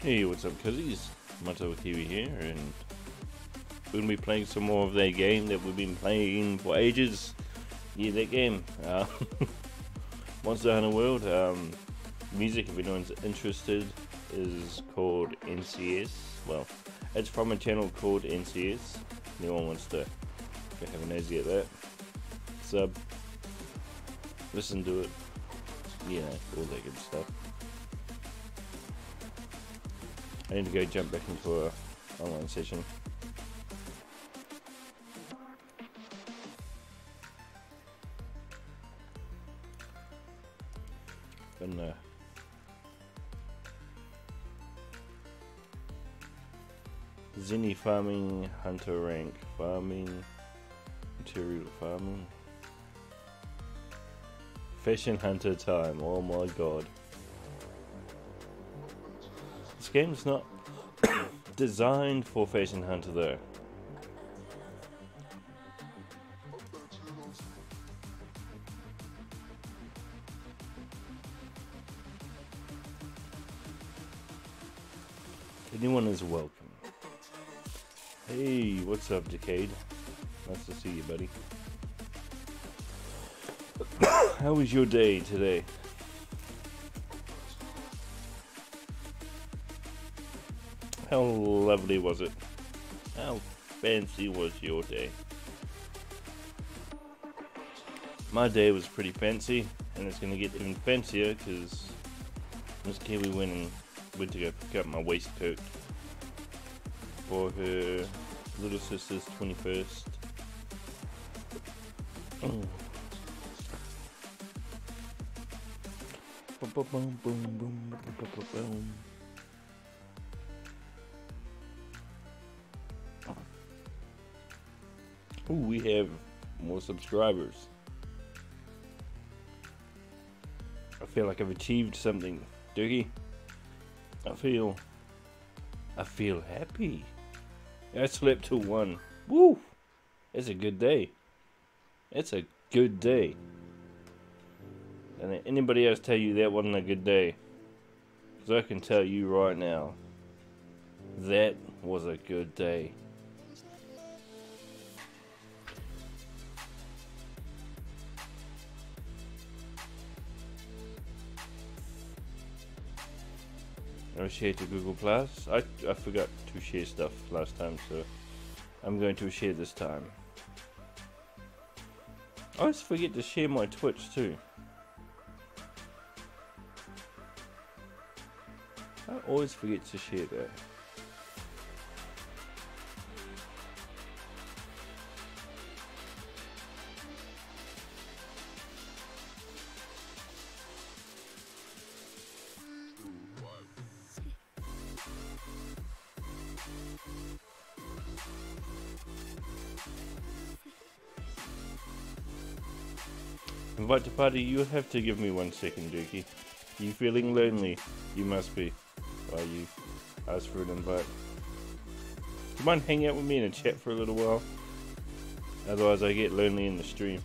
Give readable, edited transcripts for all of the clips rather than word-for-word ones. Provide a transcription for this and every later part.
Hey, what's up, Cuzzies? Motto Kiwi here, and we're going to be playing some more of that game that we've been playing for ages. Yeah, that game. Monster Hunter World. Music, if anyone's interested, is called NCS. Well, it's from a channel called NCS. If anyone wants to have a nosy at that, sub, listen to it, you know, all that good stuff. I need to go jump back into a online session. And Zenny farming, hunter rank, farming, material farming, fashion hunter time. Oh my god. This game's not designed for fashion hunter though. Anyone is welcome. Hey, what's up, Decade? Nice to see you, buddy. How was your day today? How lovely was it? How fancy was your day? My day was pretty fancy, and it's going to get even fancier because Miss Kiwi went to go pick up my waistcoat for her little sister's 21st. Oh. Boom, boom, boom, boom, boom, boom. Ooh, we have more subscribers. I feel like I've achieved something, Doogie. I feel happy. I slept till 1. Woo! It's a good day. It's a good day. And anybody else tell you that wasn't a good day? Because I can tell you right now, that was a good day. I shared to Google Plus. I forgot to share stuff last time, so I'm going to share this time. I always forget to share my Twitch too. I always forget to share that. Invite to party, you have to give me 1 second, Dookie. You feeling lonely? You must be. Why you asked for an invite. Do you mind hanging out with me in a chat for a little while? Otherwise I get lonely in the stream.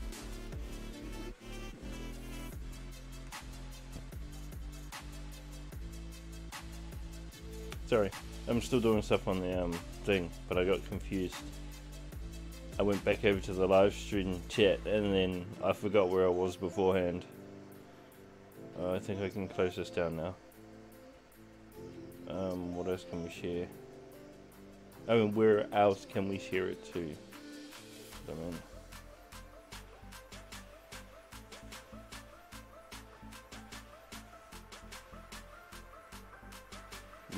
Sorry, I'm still doing stuff on the thing, but I got confused. I went back over to the live stream chat and then I forgot where I was beforehand. I think I can close this down now. What else can we share? I mean, where else can we share it to? I mean,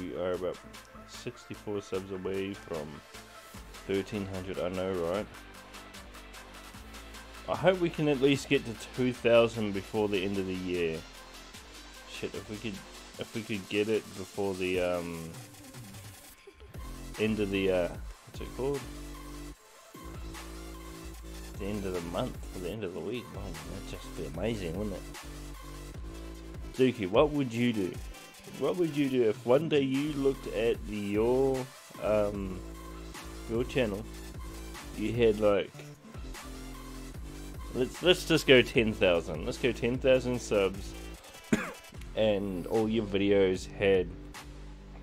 we are about 64 subs away from 1300, I know, right? I hope we can at least get to 2000 before the end of the year. Shit, if we could get it before the end of the what's it called? The end of the month or the end of the week. Oh, that'd just be amazing, wouldn't it? Dookie, what would you do? What would you do if one day you looked at your channel, you had like, let's just go 10,000. Let's go 10,000 subs, and all your videos had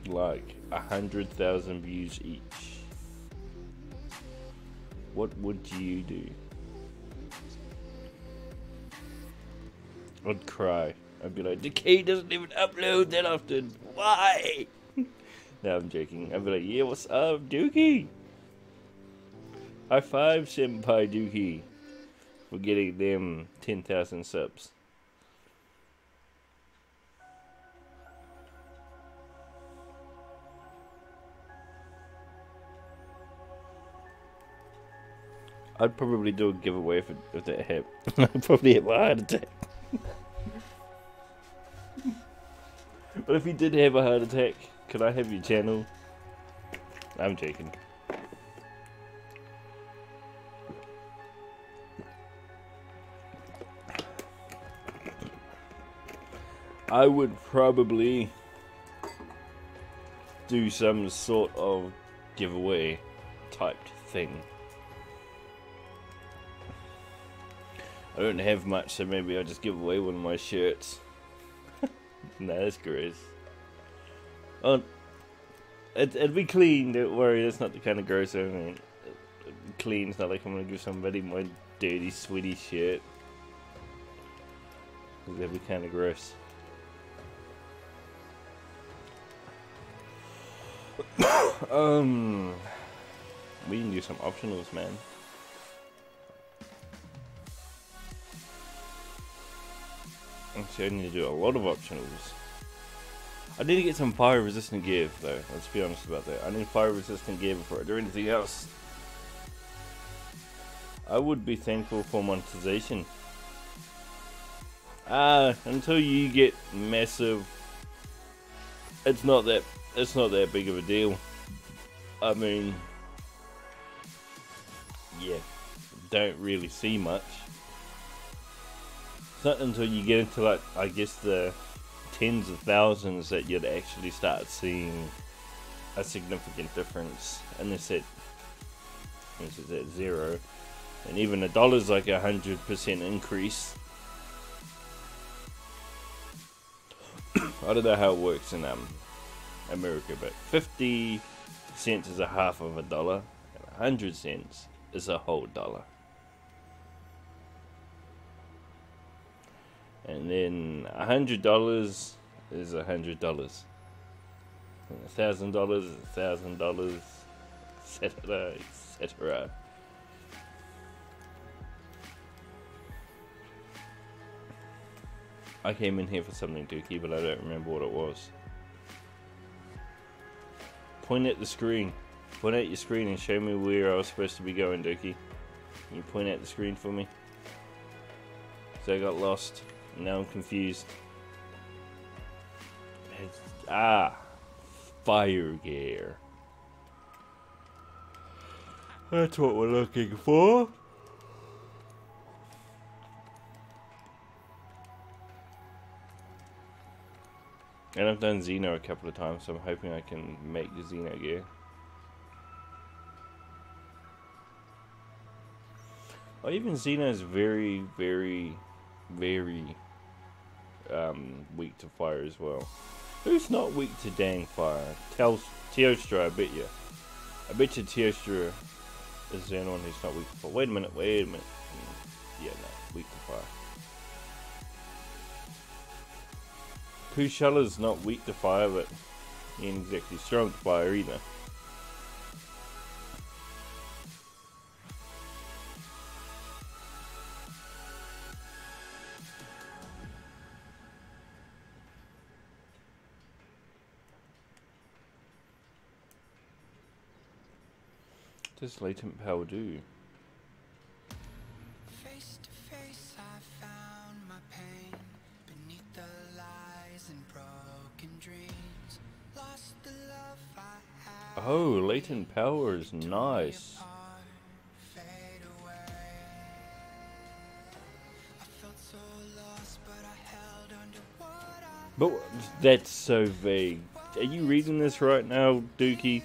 like 100,000 views each, what would you do? I'd cry. I'd be like, the key doesn't even upload that often. Why? No, I'm joking. I'd be like, yeah, what's up, Dookie? High five, Senpai Dookie, for getting them 10,000 subs. I'd probably do a giveaway if that happened. I'd probably have a heart attack. But if you did have a heart attack, could I have your channel? I'm joking. I would probably do some sort of giveaway typed thing. I don't have much, so maybe I'll just give away one of my shirts. Nah, that's gross. Oh, it'd be clean, don't worry, that's not the kind of gross I mean. Clean, it's not like I'm gonna give somebody my dirty, sweaty shirt. That'd be kind of gross. We can do some optionals, man. Actually, I need to do a lot of optionals. I need to get some fire resistant gear though, let's be honest about that. I need fire resistant gear before I do anything else. I would be thankful for monetization. Until you get massive, it's not that big of a deal. I mean, yeah, don't really see much. It's not until you get into, like, I guess the tens of thousands that you'd actually start seeing a significant difference. Unless it's at zero, and even $1's like 100% increase. I don't know how it works in America, but 50 cents is a half of $1, and 100 cents is a whole dollar. And then $100 is $100. $1,000 is $1,000, etc., etc. I came in here for something, Dookie, but I don't remember what it was. Point at the screen. Point at your screen and show me where I was supposed to be going, Dookie. Can you point at the screen for me? So I got lost. Now I'm confused. Fire gear. That's what we're looking for. And I've done Xeno a couple of times, so I'm hoping I can make the Xeno gear. Oh, even Xeno is very, very, very weak to fire as well. Who's not weak to dang fire? Teostra, I bet you. I bet you Teostra is the only one who's not weak to fire. Wait a minute. Yeah, no, weak to fire. Kushalla's not weak to fire, but he ain't exactly strong to fire either. What does latent power do? Face to face, I found my pain beneath the lies and broken dreams. Lost the love I had. Oh, latent power is nice. Fade away. I felt so lost, but I held on to what I. But that's so vague. Are you reading this right now, Dookie?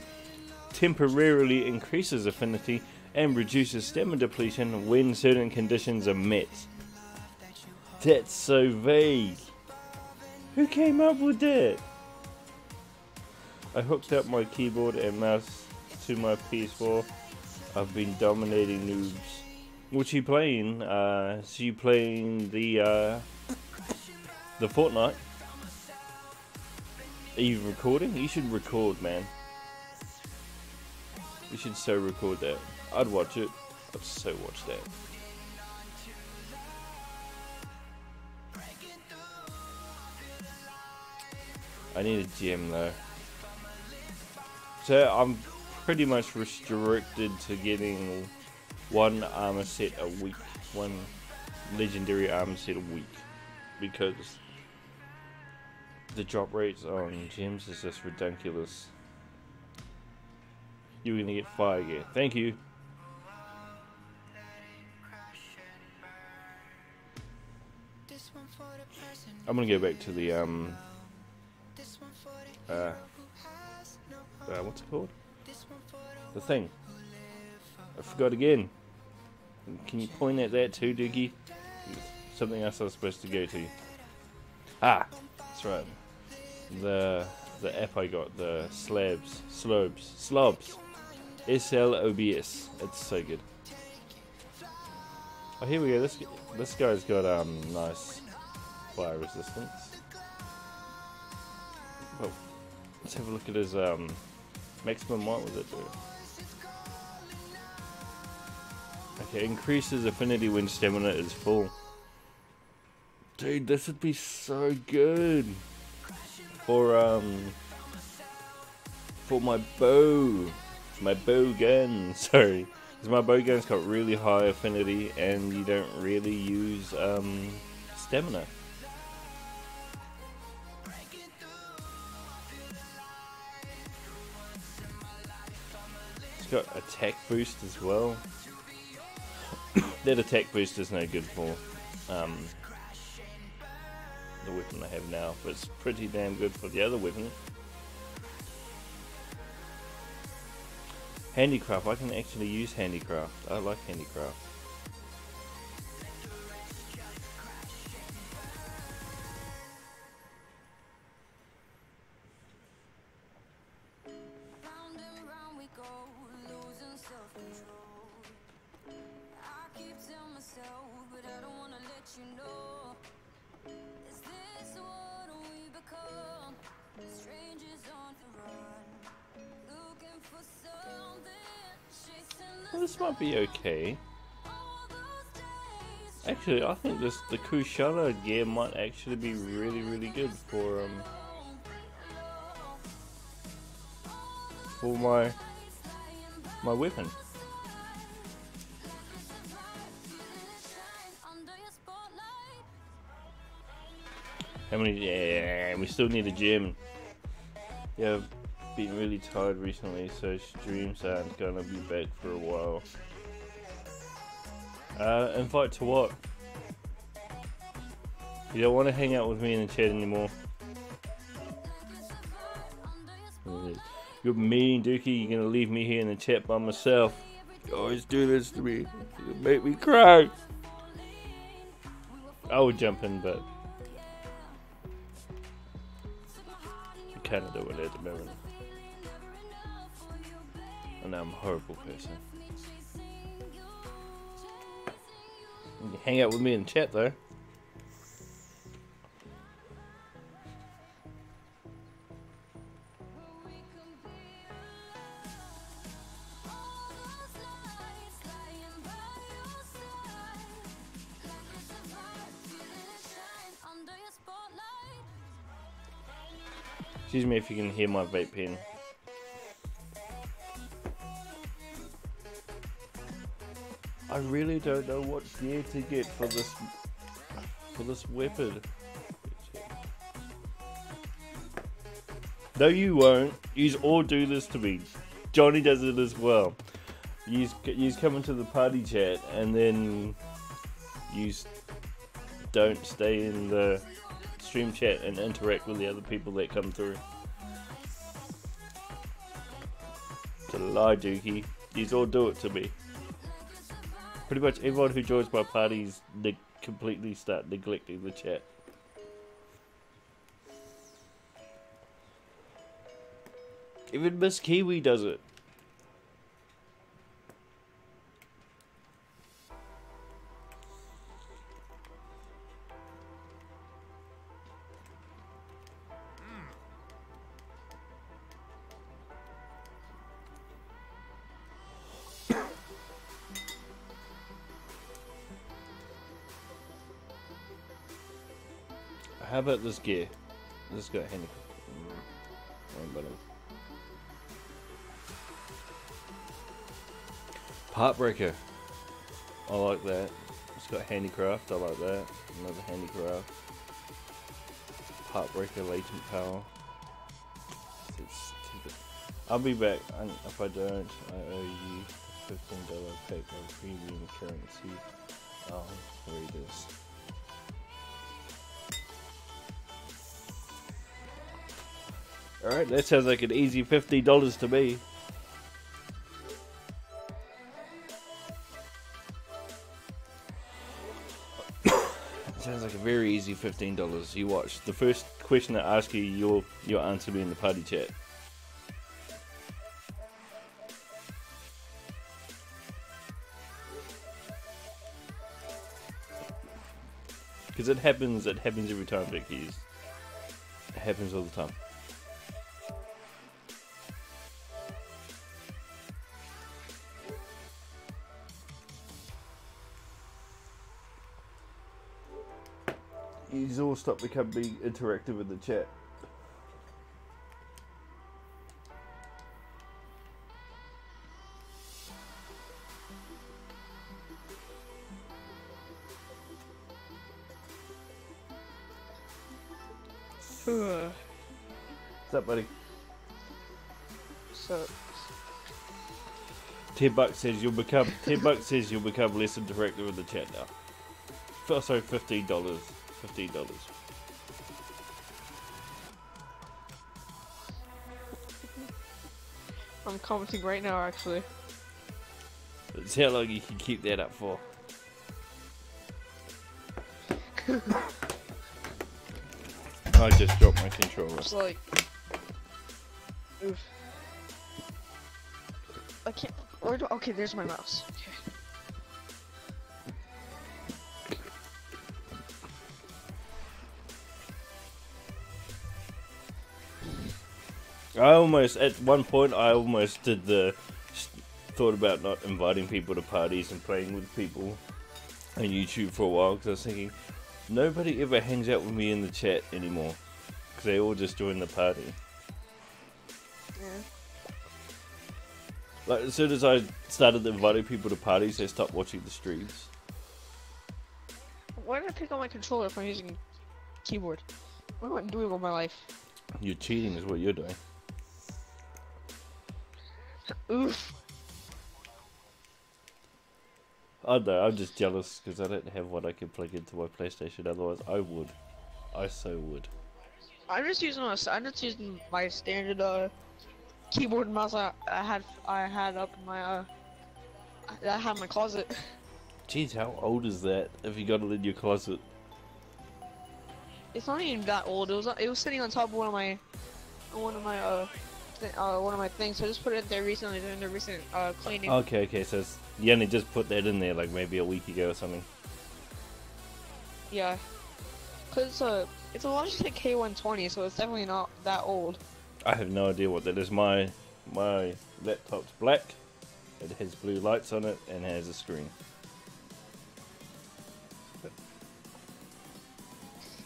Temporarily increases affinity and reduces stamina depletion when certain conditions are met. That's so vague. Who came up with that? I hooked up my keyboard and mouse to my PS4. I've been dominating noobs. What's she playing? She playing the Fortnite. Are you recording? You should record, man. You should so record that. I'd watch it. I'd so watch that. I need a gym though. So I'm pretty much restricted to getting one armor set a week. One legendary armor set a week. Because the drop rates on gems is just ridiculous. You're gonna get fire gear. Thank you. I'm gonna go back to the what's it called? The thing. I forgot again. Can you point at that too, Doogie? Something else I was supposed to go to. Ah, that's right. The app I got, the slobs. SLOBS. It's so good. Oh, here we go. This guy's got nice fire resistance. Well, let's have a look at his maximum. What was it do? Okay, increases affinity when stamina is full. Dude, this would be so good for my bow gun. Sorry, because my bow gun's got really high affinity, and you don't really use stamina. It's got attack boost as well. That attack boost is no good for the weapon I have now, but it's pretty damn good for the other weapon. Handicraft, I can actually use handicraft. I like handicraft. Well, this might be okay. Actually, I think the Kushana gear might actually be really good for my weapon. How many? Yeah, we still need a gym. Yeah, I've been really tired recently, so streams aren't gonna be back for a while. Invite to what? You don't want to hang out with me in the chat anymore. You're mean, Dookie. You're gonna leave me here in the chat by myself. You always do this to me. You make me cry. I would jump in, but I can't do it at the moment. And I'm a horrible person. You can hang out with me in the chat though. Excuse me if you can hear my vape pen. I really don't know what gear to get for this weapon. No, you won't. You all do this to me. Johnny does it as well. You come into the party chat and then you don't stay in the stream chat and interact with the other people that come through. It's a lie, Dookie. You all do it to me. Pretty much everyone who joins my parties, they completely start neglecting the chat. Even Miss Kiwi does it. How about this gear? This got handy. Heartbreaker. I like that. It's got handicraft. I like that. Another handicraft. Heartbreaker, latent power. I'll be back. And if I don't, I owe you a $15 pack of premium currency. Oh, there it is. Alright, that sounds like an easy $50 to me. Sounds like a very easy $15. You watch. The first question I ask you, you'll answer me in the party chat. Because it happens every time, Vicky. It happens all the time. You all stop becoming interactive in the chat. What's up, buddy? What's up? $10 says you'll become $10 says you'll become less interactive in the chat now. Sorry, $15. $15. I'm commenting right now, actually. That's how long you can keep that up for. I just dropped my controller. It's like, oof. I can't. Where do? Okay, there's my mouse. Okay. At one point, I almost thought about not inviting people to parties and playing with people on YouTube for a while, because I was thinking, nobody ever hangs out with me in the chat anymore, because they all just join the party. Yeah. Like, as soon as I started inviting people to parties, they stopped watching the streams. Why did I pick up my controller if I'm using keyboard? What am I doing with my life? You're cheating is what you're doing. Oof. I don't know, I'm just jealous because I don't have what I can plug into my PlayStation, otherwise I would. I so would. I'm just using my standard keyboard and mouse I had up in my I had in my closet. Jeez, how old is that if you got it in your closet? It's not even that old. It was sitting on top of one of my things. So I just put it there recently during the recent cleaning. Okay, so you only just put that in there like maybe a week ago or something. Yeah, cause it's a Logitech K120, so it's definitely not that old. I have no idea what that is. My laptop's black. It has blue lights on it and has a screen.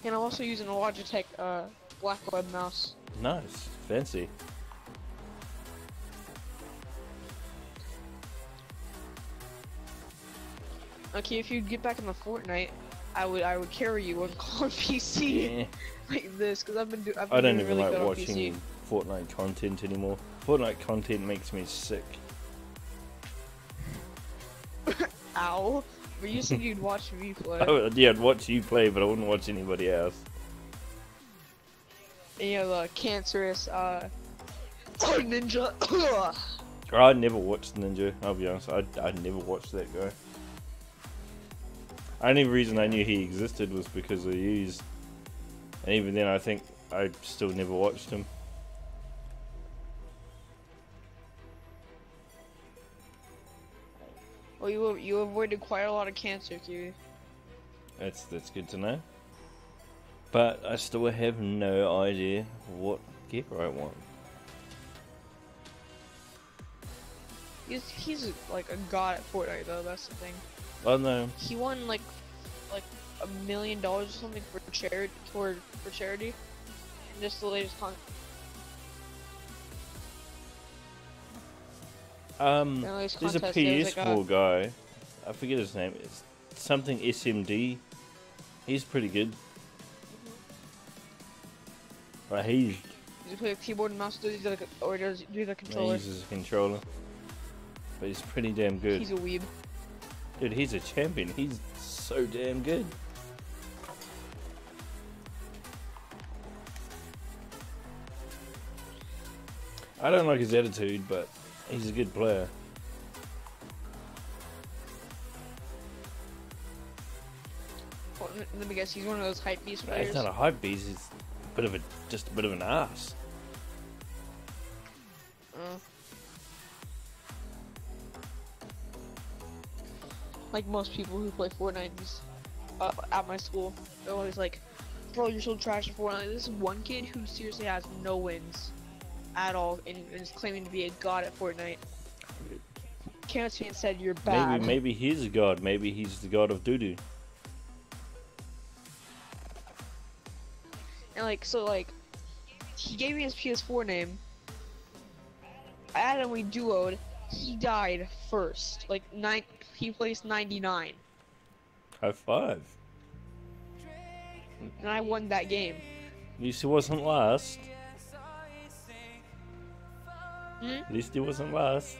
And I'm also using a Logitech black web mouse. Nice, fancy. Okay, if you get back in the Fortnite, I would carry you on PC Yeah. like this, because I've been doing I don't really even like good on watching PC. Fortnite content anymore. Fortnite content makes me sick. Ow! But you said you'd watch me play. Oh, yeah, I'd watch you play, but I wouldn't watch anybody else. And you have a cancerous ninja. I never watched Ninja, I'll be honest. I never watched that guy. The only reason I knew he existed was because of yous. And even then, I think I still never watched him. Well, you avoided quite a lot of cancer, Kiwi. That's good to know. But I still have no idea what gear I want. He's like a god at Fortnite though. That's the thing. Oh no. He won like $1 million or something for charity for charity. And just the latest con. There's a PS4 guy. I forget his name. It's something SMD. He's pretty good. Right, Does he play with keyboard and mouse, or does he do the controller? He uses a controller. But he's pretty damn good. He's a weeb. Dude, he's a champion. He's so damn good. I don't like his attitude, but he's a good player. Well, let me guess, he's one of those hype beast No, players. he's not a hype beast. He's just a bit of an ass. Like most people who play Fortnite at my school, they're always like, "Bro, you're so trash at Fortnite." This is one kid who seriously has no wins at all, and is claiming to be a god at Fortnite. Can't said you're bad. Maybe he's a god. Maybe he's the god of doo-doo. And he gave me his PS4 name. I added him, we duoed. He died first. He placed 99. High five. And I won that game. At least he wasn't last. Hmm? At least he wasn't last.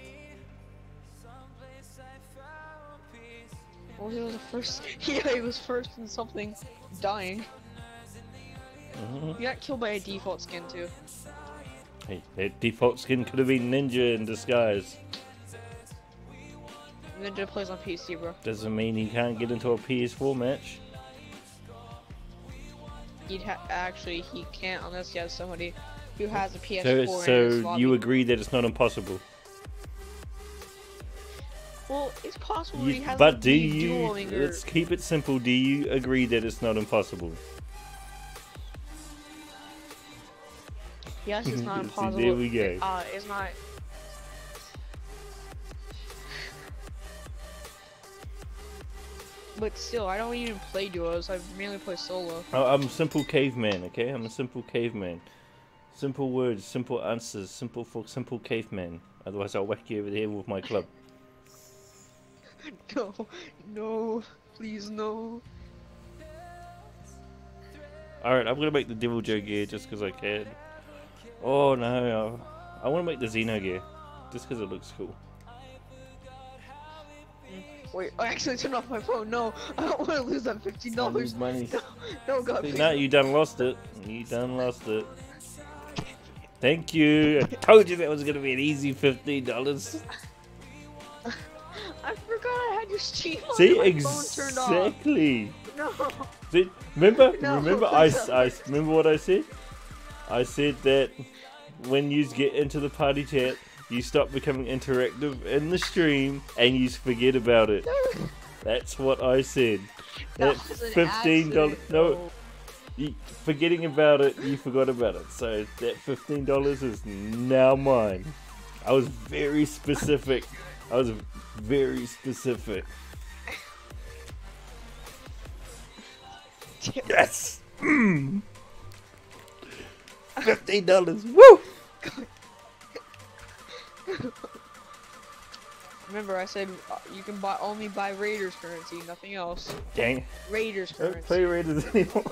Well, he was the first. Yeah, he was first in something dying. He got killed by a default skin too. Hey, that default skin could have been Ninja in disguise. Ninja plays on PC, bro. Doesn't mean he can't get into a PS4 match. Actually, he can't unless he has somebody who has a PS4 So, in his lobby. you agree that it's not impossible? Well, it's possible he has But a do you? dueling or... Let's keep it simple. Do you agree that it's not impossible? Yes, it's not See, impossible. there we go. It's not. But still, I don't even play duos. I mainly play solo. I'm a simple caveman, okay? I'm a simple caveman. Simple words, simple answers, simple caveman. Otherwise, I'll whack you over the head with my club. No, no, please no. Alright, I'm gonna make the Devil Joe gear just because I can. Oh no, I want to make the Xeno gear just because it looks cool. Wait, I actually turned off my phone. No, I don't want to lose that $15. Money. No, God, please. No, you done lost it. You done lost it. Thank you. I told you that was gonna be an easy $15. I forgot I had your Steam on See, my phone turned off. exactly. No. See, remember? No, remember? I remember what I said. I said that when you get into the party chat, you stop becoming interactive in the stream and you forget about it. That's what I said. That That was an $15. accident, No, forgetting about it, you forgot about it. So that $15 is now mine. I was very specific. I was very specific. Yes. $15. Woo! Remember, I said you can only buy Raiders currency, nothing else. Dang. Raiders I don't currency. play Raiders anymore.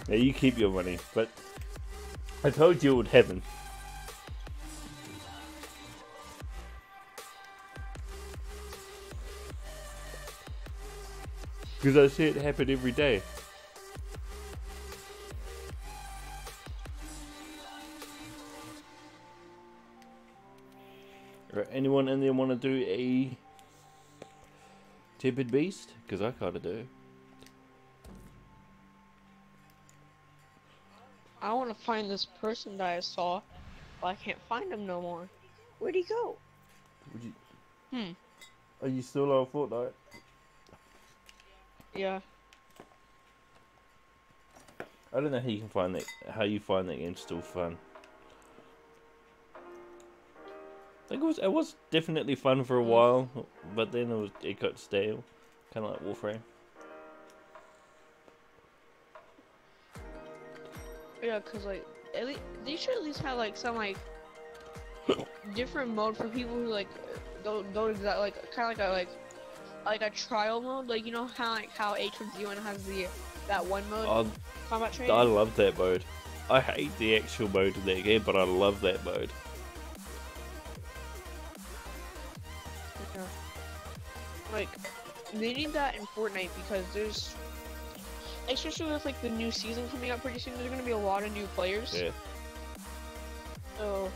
Now you keep your money, but I told you it would happen. Because I see it happen every day. Right, anyone in there want to do a Tempered Beast? Because I gotta do. I want to find this person that I saw, but I can't find him no more. Where'd he go? Would you? Hmm. Are you still on Fortnite? Yeah. I don't know how you can find that. How you find that game still fun? Like it was definitely fun for a while, but then it got stale, kind of like Warframe. Yeah, cause like at least they should at least have like some like different mode for people who like don't exactly like kind of like a trial mode. Like you know how H1Z1 has that one mode combat training. I love that mode. I hate the actual mode of that game, but I love that mode. Yeah. Like they need that in Fortnite because there's, especially with like the new season coming out pretty soon, there's gonna be a lot of new players. Yeah. So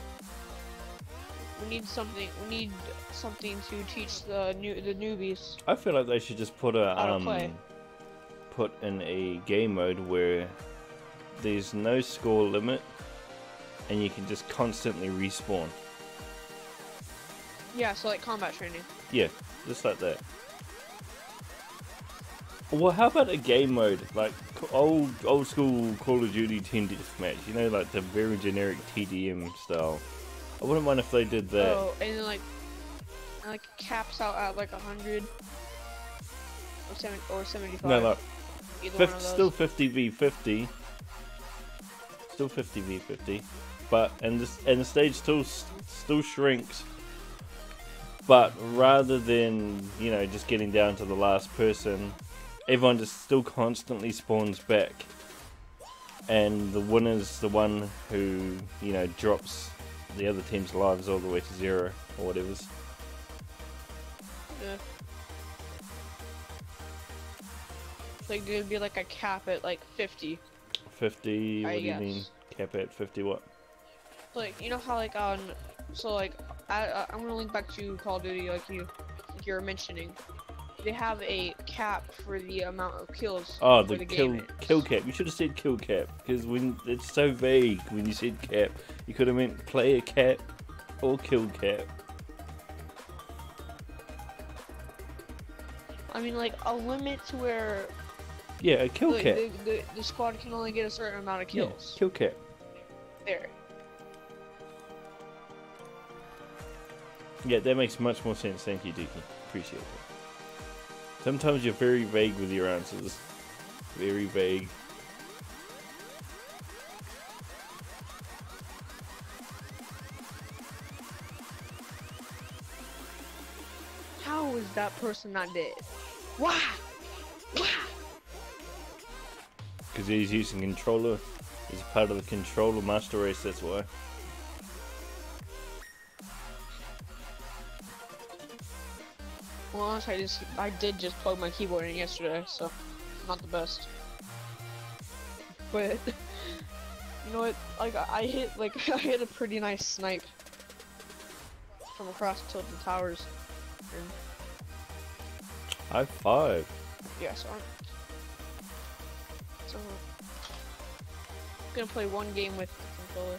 we need something. We need something to teach the newbies. I feel like they should just put How to play. put in a game mode where there's no score limit and you can just constantly respawn. Yeah, so like combat training. Yeah, just like that. Well, how about a game mode like old school Call of Duty Team Deathmatch? You know, like the very generic TDM style. I wouldn't mind if they did that. Oh, and then like caps out at like 100 or 75. No, like Either one of those. still 50v50. Still 50v50, but and the stage still shrinks. But rather than just getting down to the last person, everyone just still constantly spawns back, and the winner's the one who drops the other team's lives all the way to 0 or whatever's. Yeah. Like there'd be like a cap at like 50. 50? What do you guess. mean? Cap at 50 what? Like you know how like on, so like I'm gonna link back to Call of Duty like you're mentioning. They have a cap for the amount of kills. Oh, for the game kill cap. You should have said kill cap, because when it's so vague when you said cap, you could have meant player cap or kill cap. I mean like a limit to where. Yeah, a kill cap. The squad can only get a certain amount of kills. Yeah, kill cap. There. Yeah, that makes much more sense. Thank you, Dookie. Appreciate it. Sometimes you're very vague with your answers. Very vague. How is that person not dead? Why? Why? Because he's using controller. He's a part of the controller master race, that's why. Well, honestly, I did just plug my keyboard in yesterday, so not the best. But you know what? Like I hit a pretty nice snipe from across tilted towers. And High five. yeah, so I'm gonna play one game with the controller.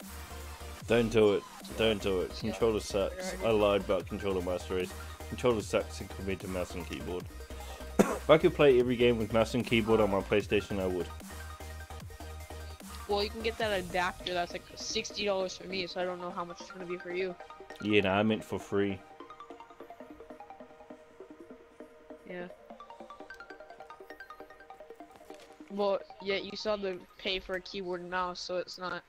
Don't do it. Don't do it. Controller sucks. I lied about controller master race. Controller sucks compared to mouse and keyboard. If I could play every game with mouse and keyboard on my PlayStation, I would. Well, you can get that adapter. That's like $60 for me, so I don't know how much it's gonna be for you. Yeah, no, I meant for free. Yeah. Well, yeah, you still have to pay for a keyboard and mouse, so it's not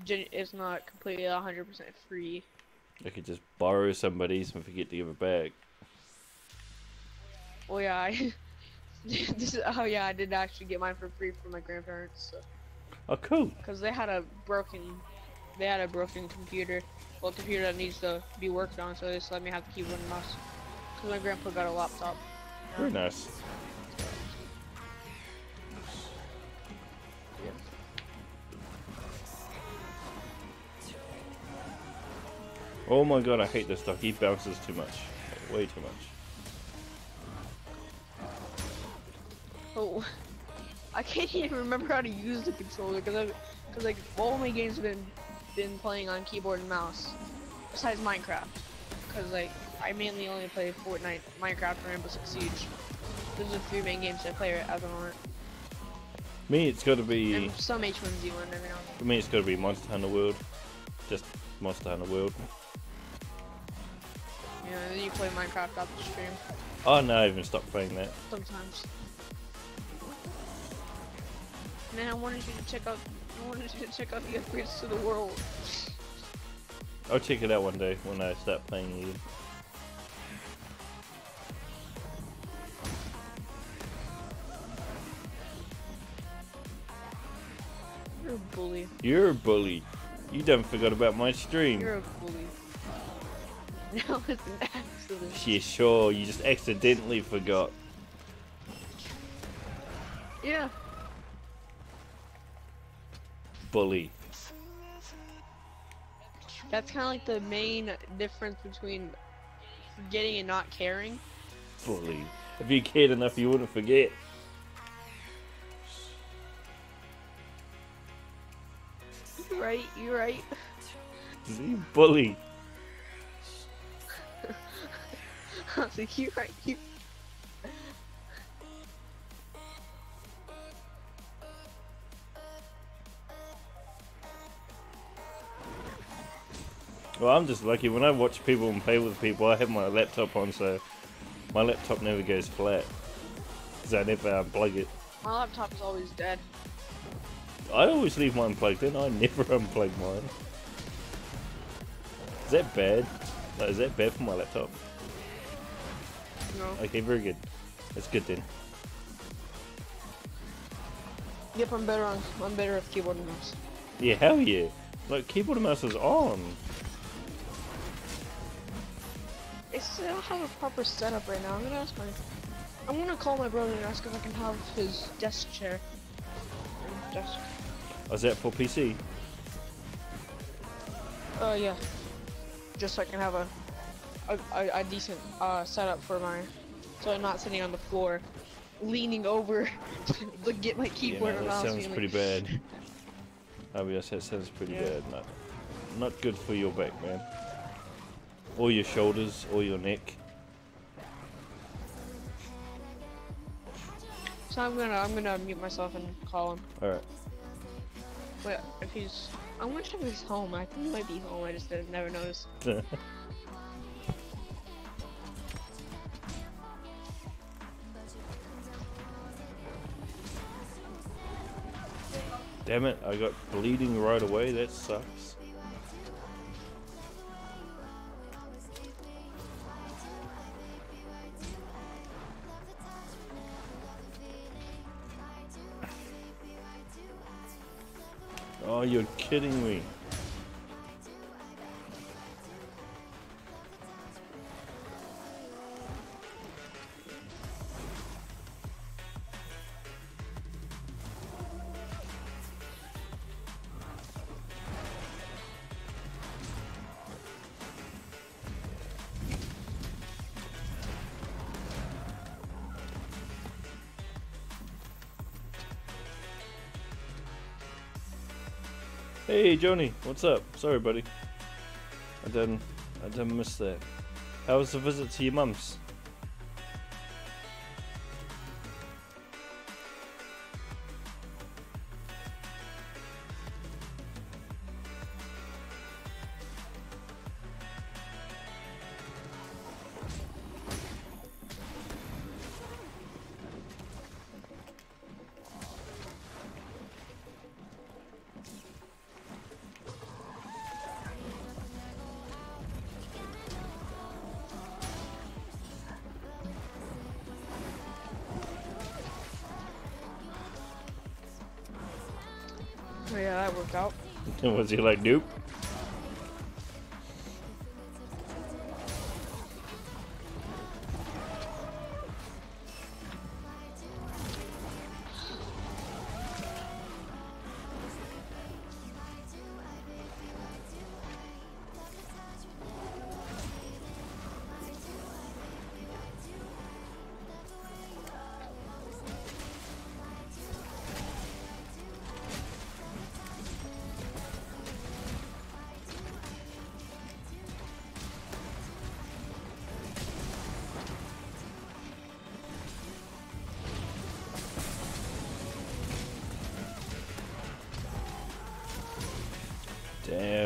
completely 100% free. I could just borrow somebody's and forget to give it back. Well, yeah, I did actually get mine for free from my grandparents. So. Oh, cool. Cause they had a broken computer. Well, a computer that needs to be worked on, so they just let me have the keyboard and mouse. Cause my grandpa got a laptop. Very nice. Yeah. Oh my god, I hate this duck. He bounces too much. Way too much. Oh, I can't even remember how to use the controller because like all my games have been playing on keyboard and mouse, besides Minecraft. because like I mainly only play Fortnite, Minecraft, and Rainbow Six Siege. Those are the 3 main games I play at the moment. Me, it's got to be. And some H1Z1 every now and then. For me, it's got to be Monster Hunter World. Just Monster Hunter World. Yeah, and then you play Minecraft off the stream. Oh no, I even stopped playing that. Sometimes. Man, I wanted you to check out. I wanted you to check out the upgrades to the world. I'll check it out one day when I start playing again. You're a bully. You're a bully. You done forgot about my stream. You're a bully. No, it's an accident. Yeah, sure. You just accidentally forgot. Yeah. Bully. That's kind of like the main difference between forgetting and not caring. Bully. If you cared enough, you wouldn't forget. You're right. You're right. You bully. I was like, you're right. You. Well, I'm just lucky. When I watch people and play with people, I have my laptop on, so my laptop never goes flat. Because I never unplug it. My laptop is always dead. I always leave mine plugged in. I never unplug mine. Is that bad? Like, is that bad for my laptop? No. Okay, very good. That's good then. Yep, I'm better with keyboard and mouse. Yeah, hell yeah. Like, keyboard and mouse is on. I don't have a proper setup right now. I'm gonna call my brother and ask if I can have his desk chair. Desk. Oh, is that for PC? Yeah. Just so I can have a decent setup for so I'm not sitting on the floor, leaning over to get my keyboard Yeah, and no, mouse. that sounds pretty bad. Oh yes, that sounds pretty bad. Not good for your back, man. Or your shoulders, or your neck. So I'm gonna mute myself and call him. Alright. Wait, if he's, I'm gonna check if he's home. I think he might be home. I just never noticed. Damn it, I got bleeding right away. That sucks. Oh, you're kidding me. Hey Joni, what's up? Sorry buddy. I didn't miss that. How was the visit to your mum's? Oh yeah, that worked out. Was he like, nope?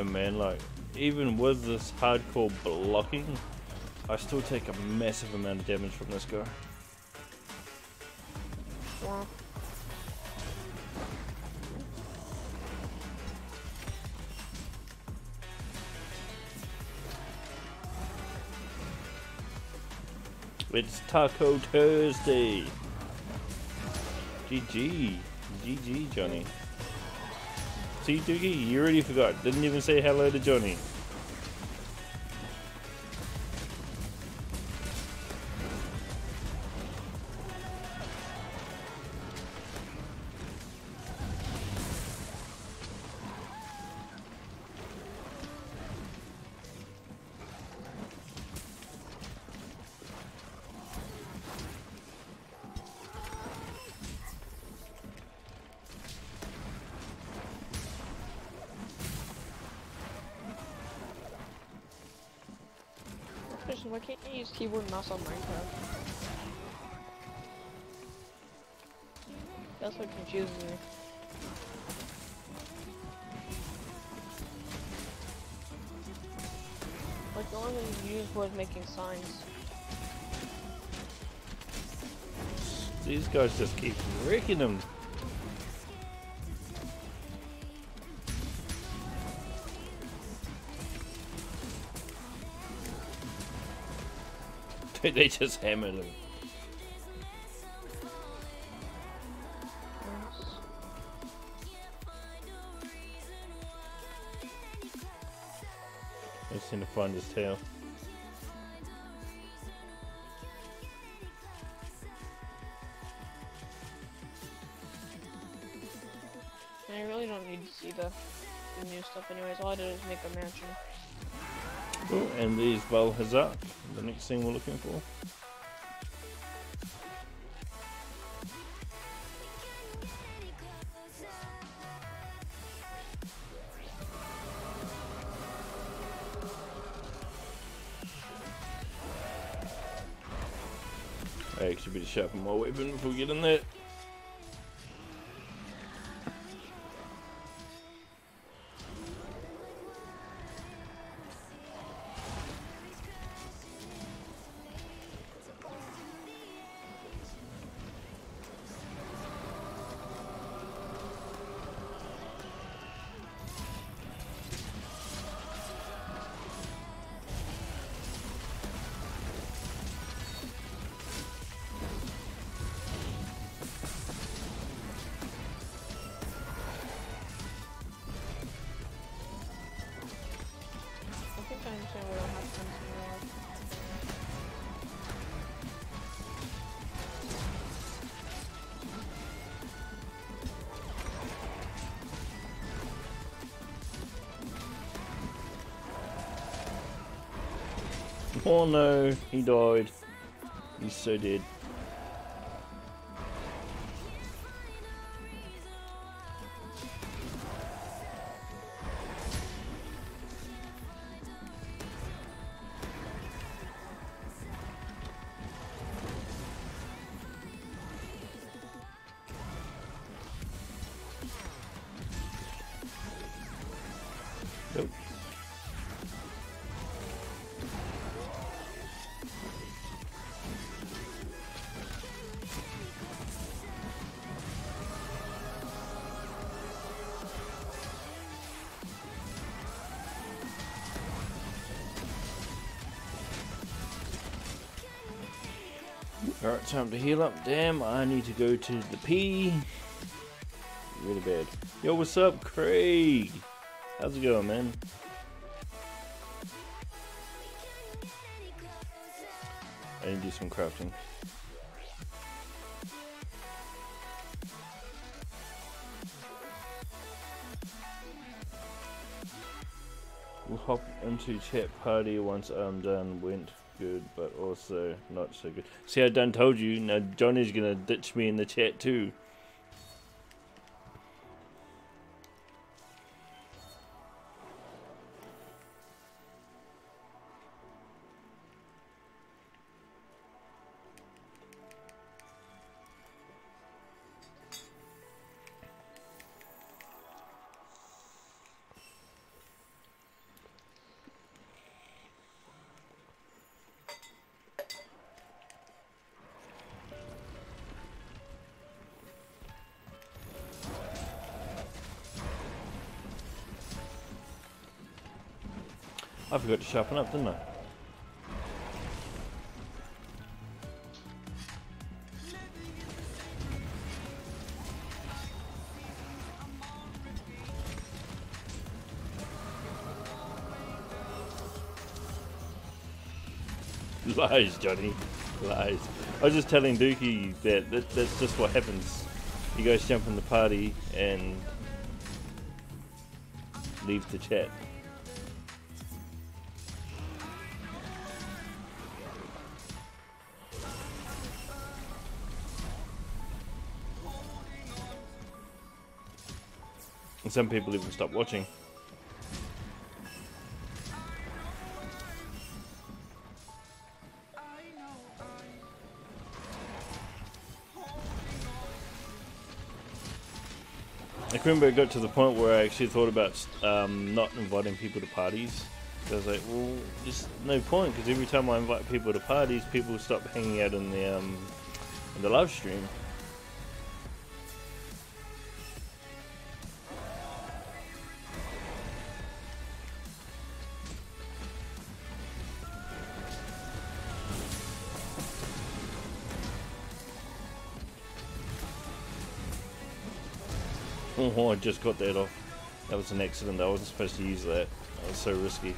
know, man. Like, even with this hardcore blocking, I still take a massive amount of damage from this guy. Wow. It's Taco Thursday. GG. GG, Johnny. See, Doogie, you already forgot. Didn't even say hello to Johnny. Why can't you use keyboard and mouse on Minecraft? That's what confuses me. Like the only thing you used was making signs. These guys just keep wrecking them. They just hammered him. I just need to find his tail. I really don't need to see the new stuff anyways. All I did was make a mansion. Oh, and these Valhazak, the next thing we're looking for. I actually better sharpen my weapon before we get in there. I understand we don't have tons of Oh no, he died. He's so dead. Nope. Alright, time to heal up. Damn, I need to go to the P. Really bad. Yo, what's up, Craig? How's it going, man? I need to do some crafting. We'll hop into chat party once I'm done. Went good, but also not so good. See, I done told you. Now Johnny's gonna ditch me in the chat too. I forgot to sharpen up, didn't I? Lies, Johnny. Lies. I was just telling Dookie that's just what happens. You guys jump in the party and leave the chat. And some people even stop watching. I remember it got to the point where I actually thought about not inviting people to parties. I was like, well, there's no point, because every time I invite people to parties, people stop hanging out in the live stream. Oh, I just got that off. That was an accident. I wasn't supposed to use that. That was so risky.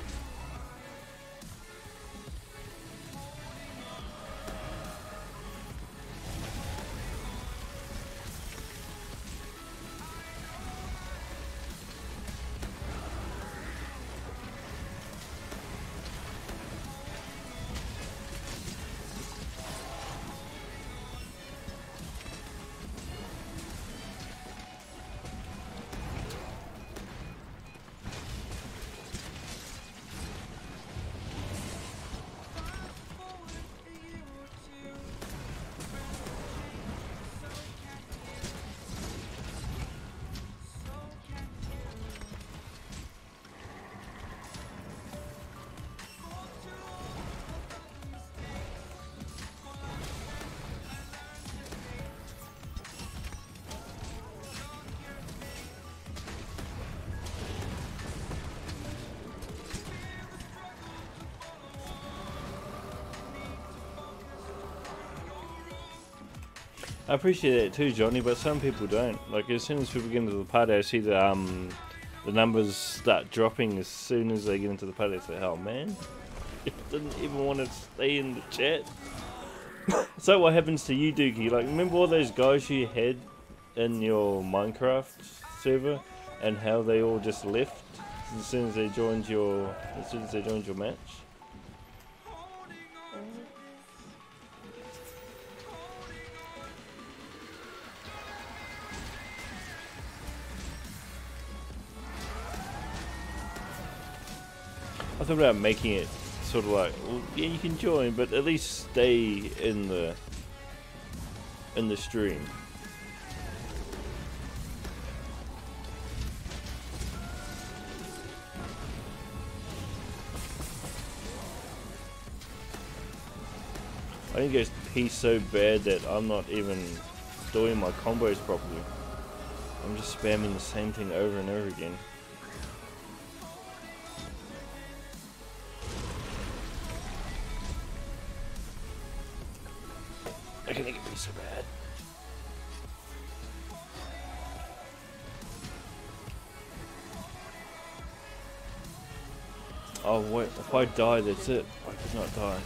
I appreciate that too, Johnny, but some people don't. Like, as soon as people get into the party, I see the numbers start dropping as soon as they get into the party. It's like, oh man, it didn't even want to stay in the chat. So what happens to you, Dookie? Like, remember all those guys you had in your Minecraft server, and how they all just left as soon as they joined your match? I thought about making it sort of like, well, yeah, you can join, but at least stay in the stream. I think it's he's so bad that I'm not even doing my combos properly. I'm just spamming the same thing over and over again. I can make it be so bad. Oh wait, if I die, that's it. I could not die.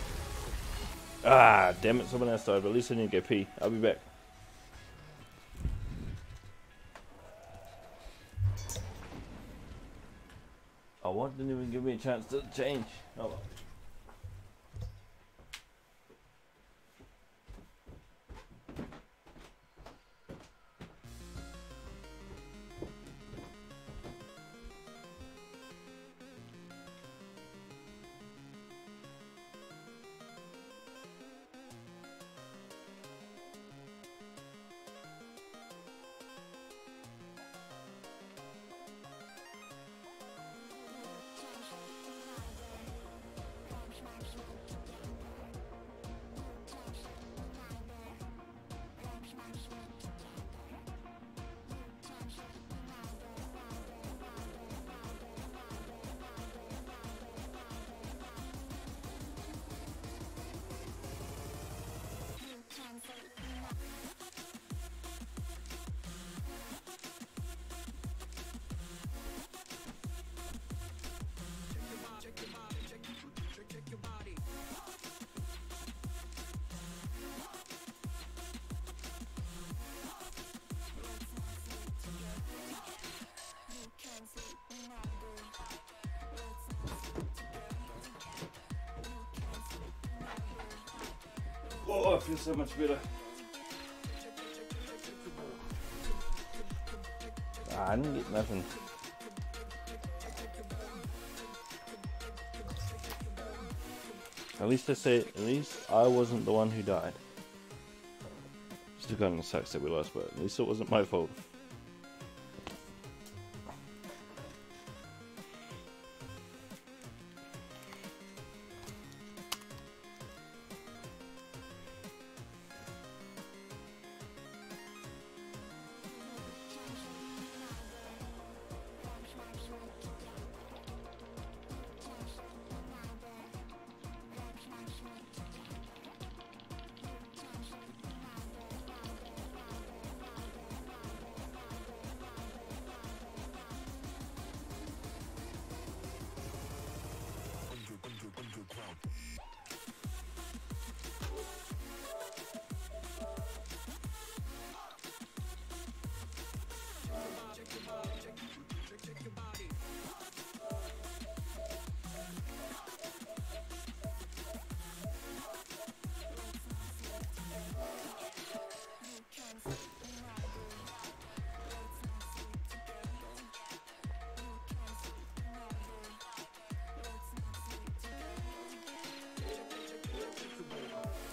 Ah, damn it, someone else died, but at least I need to go pee. I'll be back. Oh, what? Didn't even give me a chance to change. Oh well. Oh, I feel so much better. Ah, I didn't get nothing. At least I wasn't the one who died. Still kind of sucks that we lost, but at least it wasn't my fault.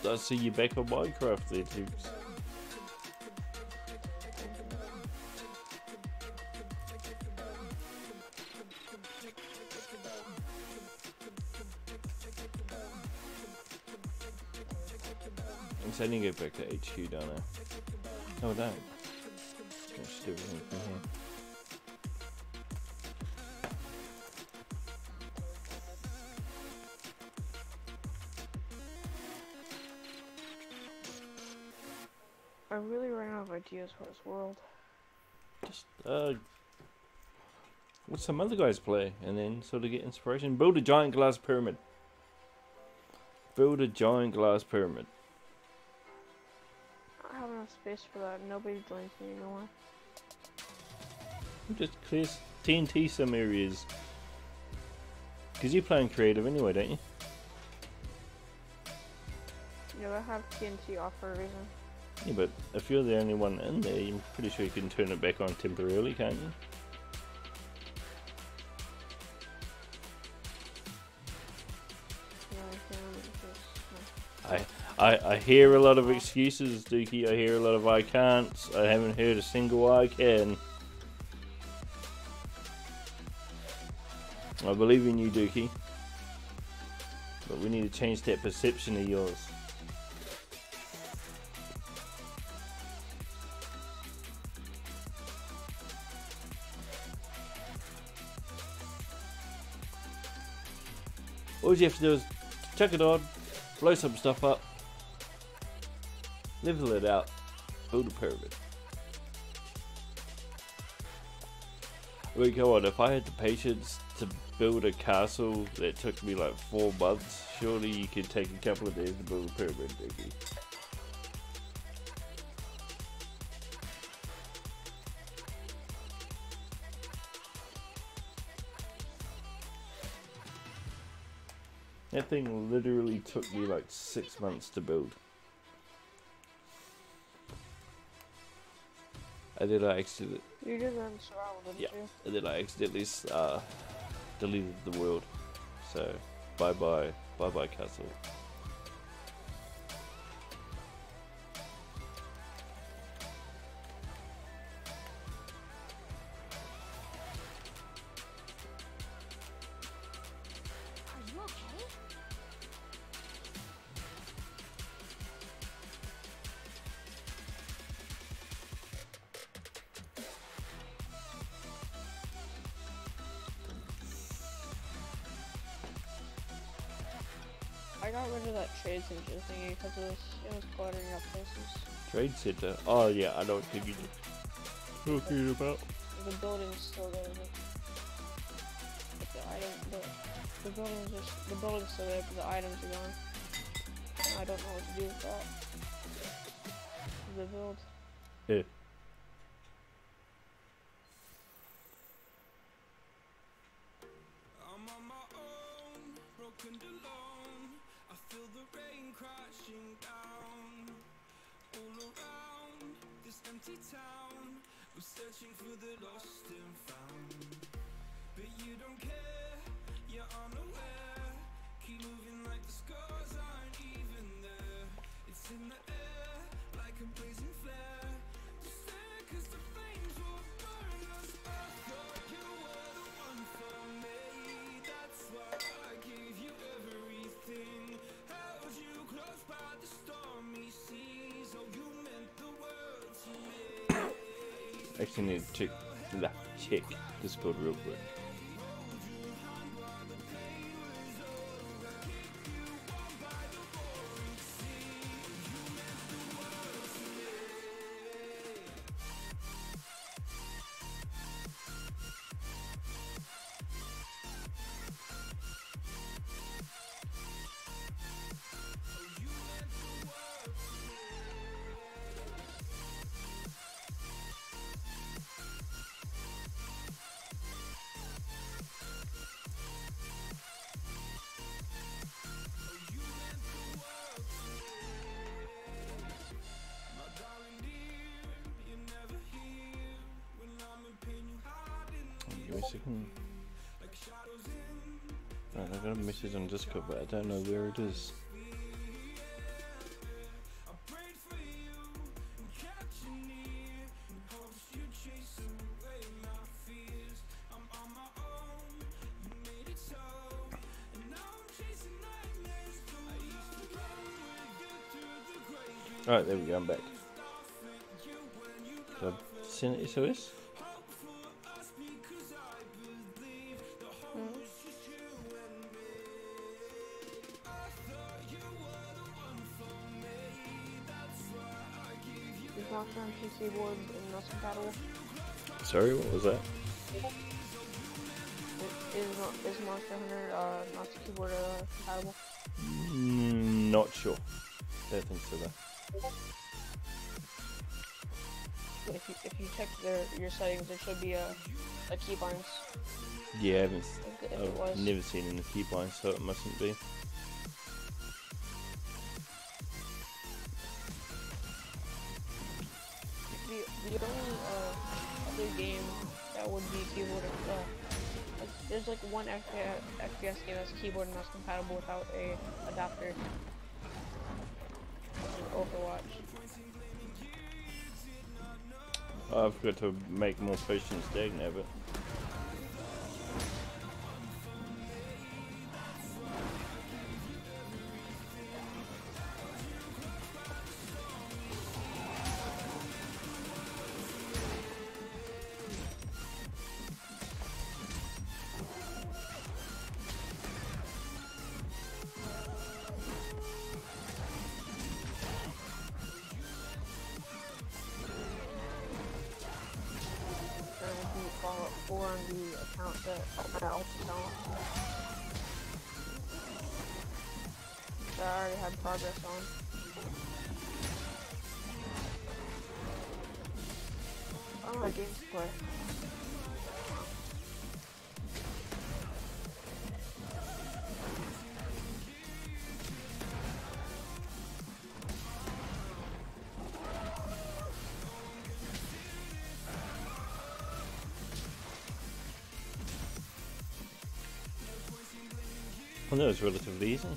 I see you back on Minecraft there, Tubes. I'm saying to go back to HQ, don't I? No, I don't. I should do everything from here. I really ran out of ideas for this world. Just, what some other guys play, and then sort of get inspiration. Build a giant glass pyramid. Build a giant glass pyramid. I don't have enough space for that. Nobody joins me anymore. Just clear TNT some areas. Because you're playing creative anyway, don't you? Yeah, I have TNT off for a reason. Yeah, but if you're the only one in there, I'm pretty sure you can turn it back on temporarily, can't you? Yeah, I hear a lot of excuses, Dookie. I hear a lot of I can't. I haven't heard a single I can. I believe in you, Dookie. But we need to change that perception of yours. All you have to do is chuck it on, blow some stuff up, level it out, build a pyramid. I mean, come on, if I had the patience to build a castle that took me like 4 months, surely you could take a couple of days to build a pyramid, Dickie. That thing literally took me like 6 months to build. And then I accidentally... You did run surround, didn't you? And then I accidentally deleted the world. So, bye-bye. Bye-bye, castle. I got rid of that trade center thingy because it was cluttering up places. Trade center? Oh yeah, I know what you're talking about. The building's still there, but the building's still there, but the items are gone. And I don't know what to do with that. The build. Yeah. I'm on my own, broken alone. I feel the rain crashing down. empty town. We're searching for the lost and found, but you don't care, you're unaware. Keep moving like the scars aren't even there. It's in the air like a blazing flare. Just stare 'cause the flames will burn us. I thought you were the one for me. That's why I gave you everything. Held you close by the stormy seas. Oh, you meant the world to me. Actually need to check Discord real quick. Give me a second. Right, I got a message on Discord, but I don't know where it is. Alright, there we go, I'm back. So I've sent it SOS? Is Monster Hunter keyboard and mouse compatible? Sorry, what was that? Is Monster Hunter mouse and keyboard compatible? Not sure. Don't think so though. If you check your settings, there should be a keybinds. Yeah, I haven't. If I've never seen any keybinds, so it mustn't be. The only other game that would be keyboard and there's like one FPS game that's keyboard and mouse compatible without a adapter. Overwatch. I've got to make more potions stagnate, but Fallout 4 on the account that my alt account that I already had progress on. I don't know what games to play. well, that was relatively easy.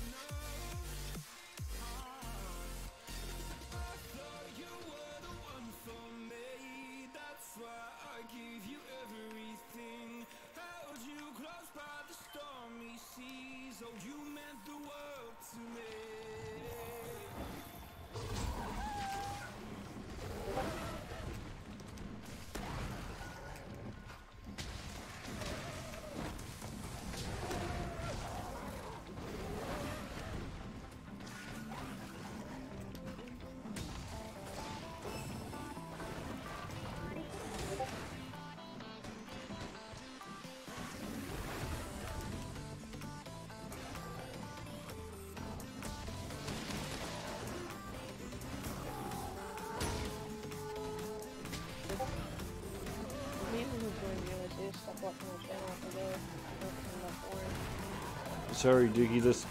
Sorry, Doogie, this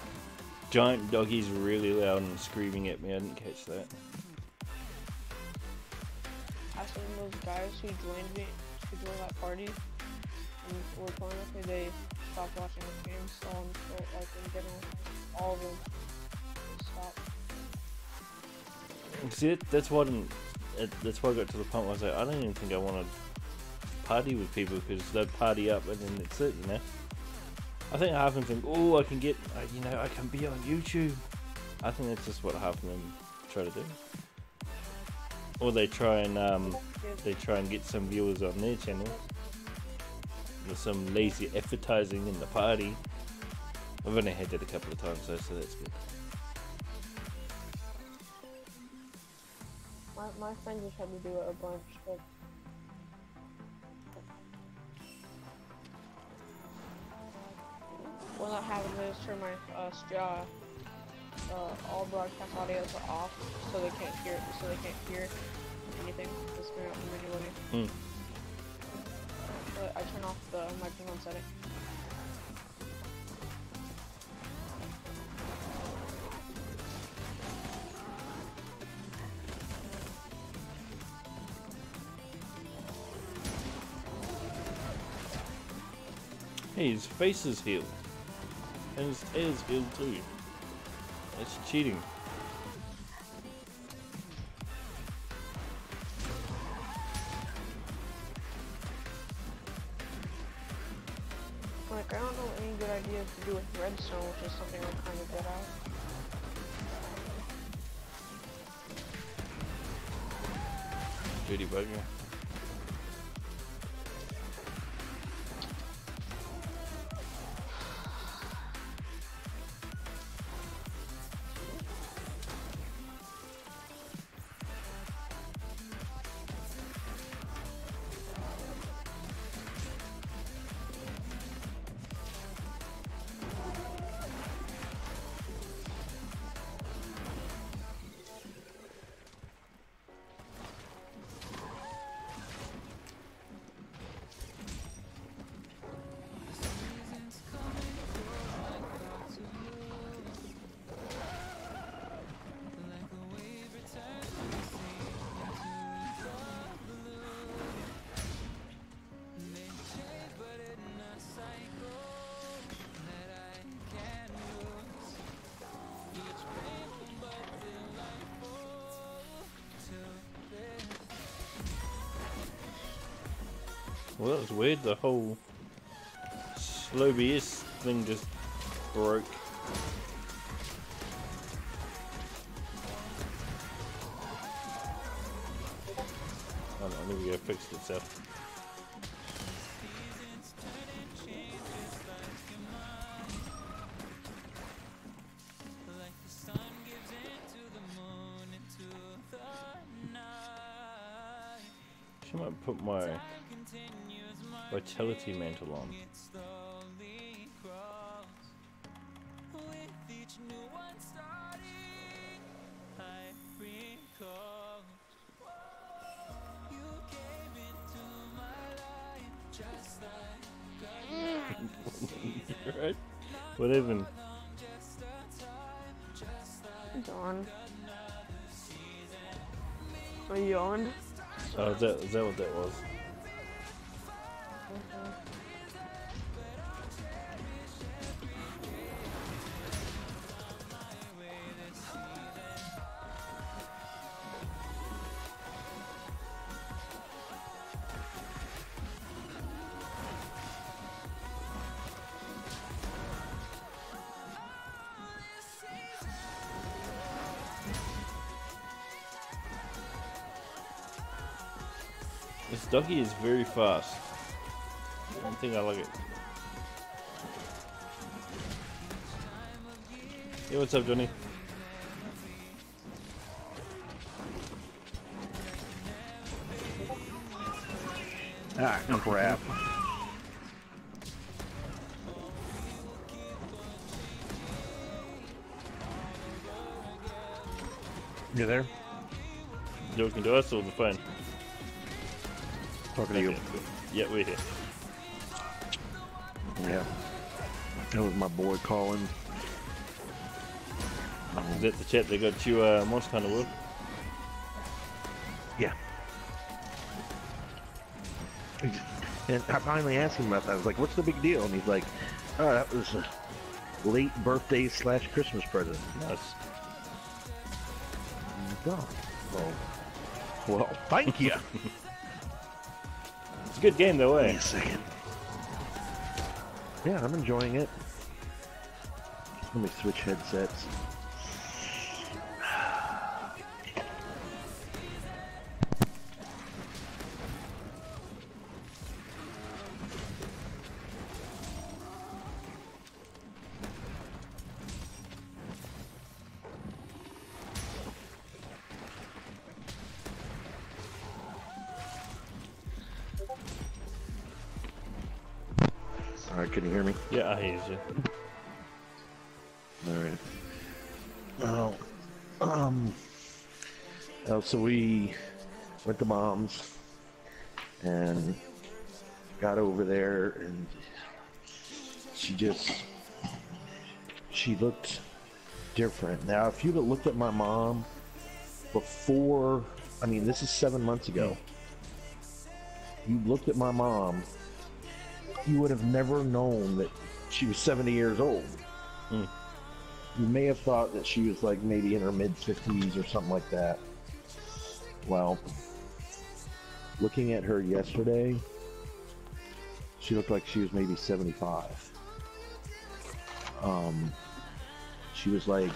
giant doggy's really loud and screaming at me. I didn't catch that. and those guys who joined that party and were playing with me, they stopped watching the games. So like in general, all of them stopped. See, that's why I got to the point where I was like, I don't even think I want to party with people because they'd party up and then that's it, you know. I think half of them think, oh, I can get, you know, I can be on YouTube. I think that's just what half of them try to do. Or they try and get some viewers on their channel. With some lazy advertising in the party. I've only had that a couple of times though, so that's good. My friends just had to do it a bunch, but what happened is turn my all broadcast audios are off, so they can't hear anything that's going on from anybody. But I turn off the microphone setting. Hey, his face is healed. And his tail is healed too. That's cheating. Like, I don't know any good ideas to do with redstone, which is something I'm kind of good at. Dirty bugger. Well, that was weird. The whole slow BS thing just broke. Oh no, there we go, fixed itself. I might put my vitality mantle on. Right? Whatever. Dawn. I yawned. Oh, is that what that was? This doggy is very fast. I don't think I like it. Hey, what's up, Johnny? Ah, crap. You there? You looking to us or the phone? Talking to you. Yeah, we're here. Yeah. That was my boy calling. Is that the chat that got you Monster Hunter World? Yeah. And I finally asked him about that. I was like, what's the big deal? And he's like, oh, that was a late birthday / Christmas present. Nice. Oh, well, thank you. It's a good game though, Wait eh? a second. Yeah, I'm enjoying it. Let me switch headsets. All right, can you hear me? Yeah, I hear you. All right. So we went to Mom's and got over there, and she looked different. Now, if you'd have looked at my mom before, I mean, this is 7 months ago. You looked at my mom, you would have never known that she was 70 years old. Mm. You may have thought that she was like maybe in her mid-50s or something like that. Well, looking at her yesterday, she looked like she was maybe 75. She was like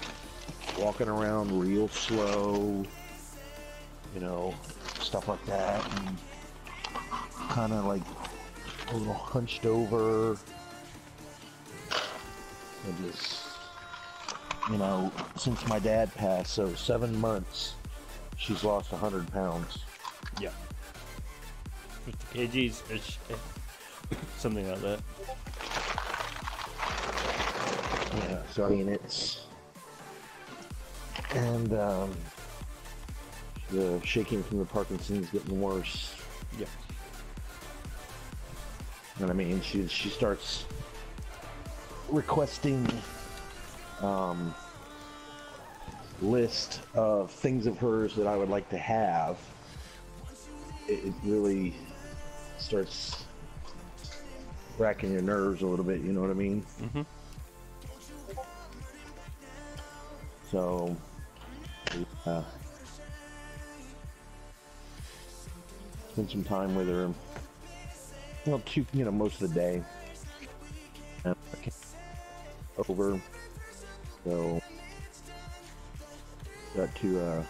walking around real slow, you know, stuff like that, and kind of like a little hunched over, and just, you know, since my dad passed, so 7 months, she's lost 100 pounds. Yeah. 50 kgs ish. Something like that. Yeah, so I mean, it's, and the shaking from the Parkinson's getting worse. Yeah. And I mean, she starts requesting list of things of hers that I would like to have. It really starts racking your nerves a little bit, you know what I mean? Mm-hmm. So, spend some time with her. Well, most of the day. Over. So, got to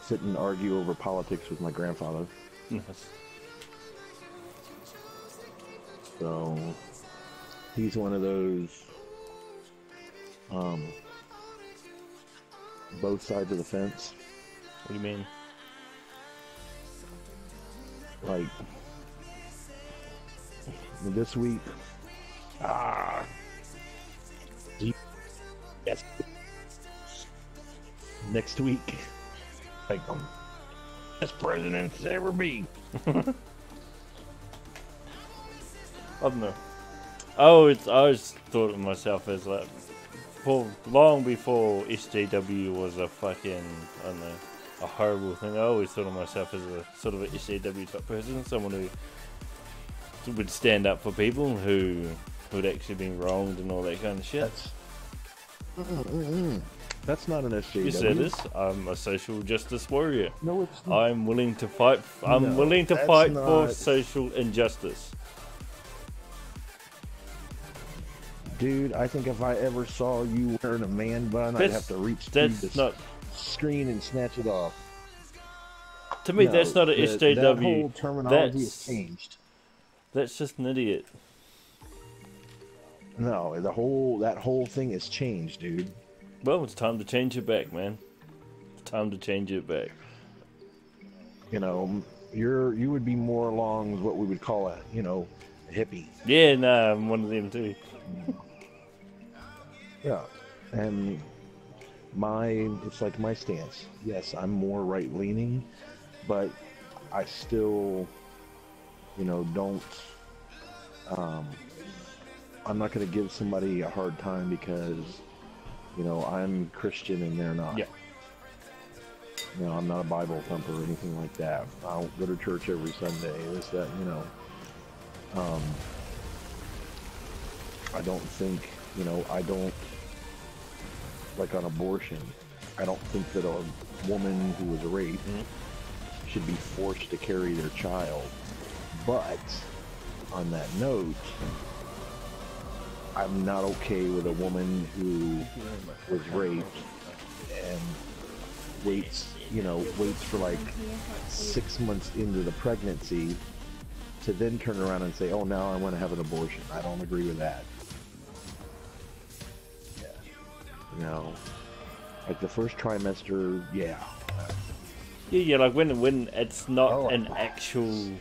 sit and argue over politics with my grandfather. Nice. So, he's one of those both sides of the fence. What do you mean? Like, this week, yes. Next week, like, best president to ever be. I don't know. I always thought of myself as like, for long before SJW was a fucking, I don't know, a horrible thing. I always thought of myself as a sort of a SJW type person, someone who would stand up for people who'd actually been wronged and all that kind of shit. That's not an SJW. You said this. I'm a social justice warrior. No, it's not. I'm willing to fight. I'm No, willing to that's fight for not- social injustice. Dude, I think if I ever saw you wearing a man bun, I'd have to reach through That's the not. screen and snatch it off. To me, No, that's not a That SJW. whole terminology has That's changed. that's just an idiot. No, that whole thing has changed, dude. Well, it's time to change it back, man. It's time to change it back. You know, you would be more along what we would call a hippie. Yeah, nah, I'm one of them too. Yeah, and it's like my stance. Yes, I'm more right leaning, but I still, don't. I'm not going to give somebody a hard time because, I'm Christian and they're not. Yeah. You know, I'm not a Bible thumper or anything like that. I don't go to church every Sunday. This, that, you know. I don't think, you know, I don't, like on abortion, I don't think that a woman who was raped should be forced to carry their child. But, on that note, I'm not okay with a woman who was raped and waits for like 6 months into the pregnancy to then turn around and say, oh, now I want to have an abortion. I don't agree with that. Yeah. You know, like the first trimester, yeah. Yeah, like when it's not an actual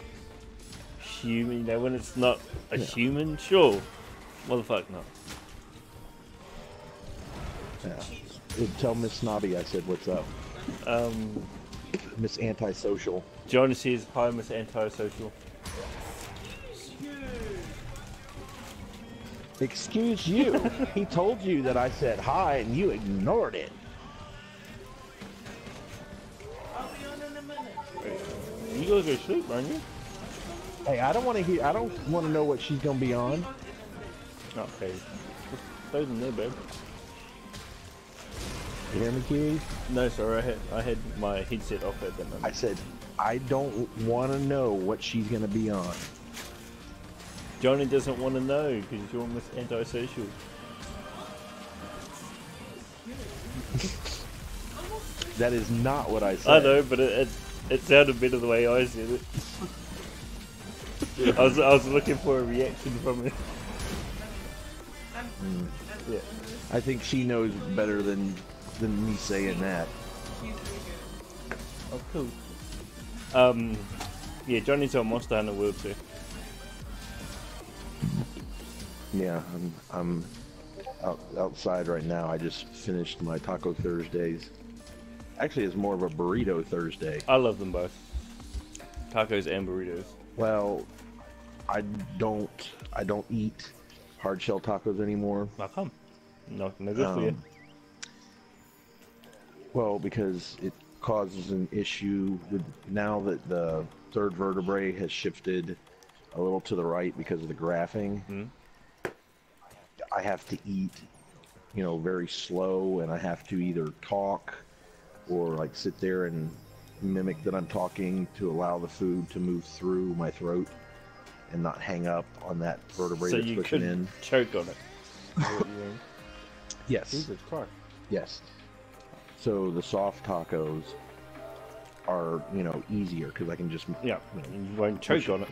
human, you know, when it's not a human, sure. Motherfucker, no. Yeah. Tell Miss Snobby I said what's up. Miss Antisocial. Johnny says, hi, Miss Antisocial. Excuse you. He told you that I said hi and you ignored it. You gotta go sleep, aren't you? Hey, I don't want to know what she's gonna be on. Okay. Those in there, babe. You hear me, Kiwi? No, sorry, I had my headset off at that moment. I said, I don't want to know what she's going to be on. Johnny doesn't want to know because you're Miss Antisocial. That is not what I said. I know, but it sounded better the way I said it. I was looking for a reaction from it. Yeah. I think she knows better than me saying that. Oh, cool. Yeah, Johnny's on Monster Hunter World too. Yeah, I'm outside right now. I just finished my Taco Thursdays. Actually, it's more of a Burrito Thursday. I love them both. Tacos and burritos. Well, I don't eat hard shell tacos anymore. How come? No good for you. Well, because it causes an issue with now that the third vertebrae has shifted a little to the right because of the grafting. I have to eat, you know, very slow, and I have to either talk or like sit there and mimic that I'm talking to allow the food to move through my throat and not hang up on that vertebrae So that's you pushing could in. choke on it. Is what you mean? Yes. Jesus Christ. Yes. So the soft tacos are, you know, easier because I can just Yeah, you won't choke on it.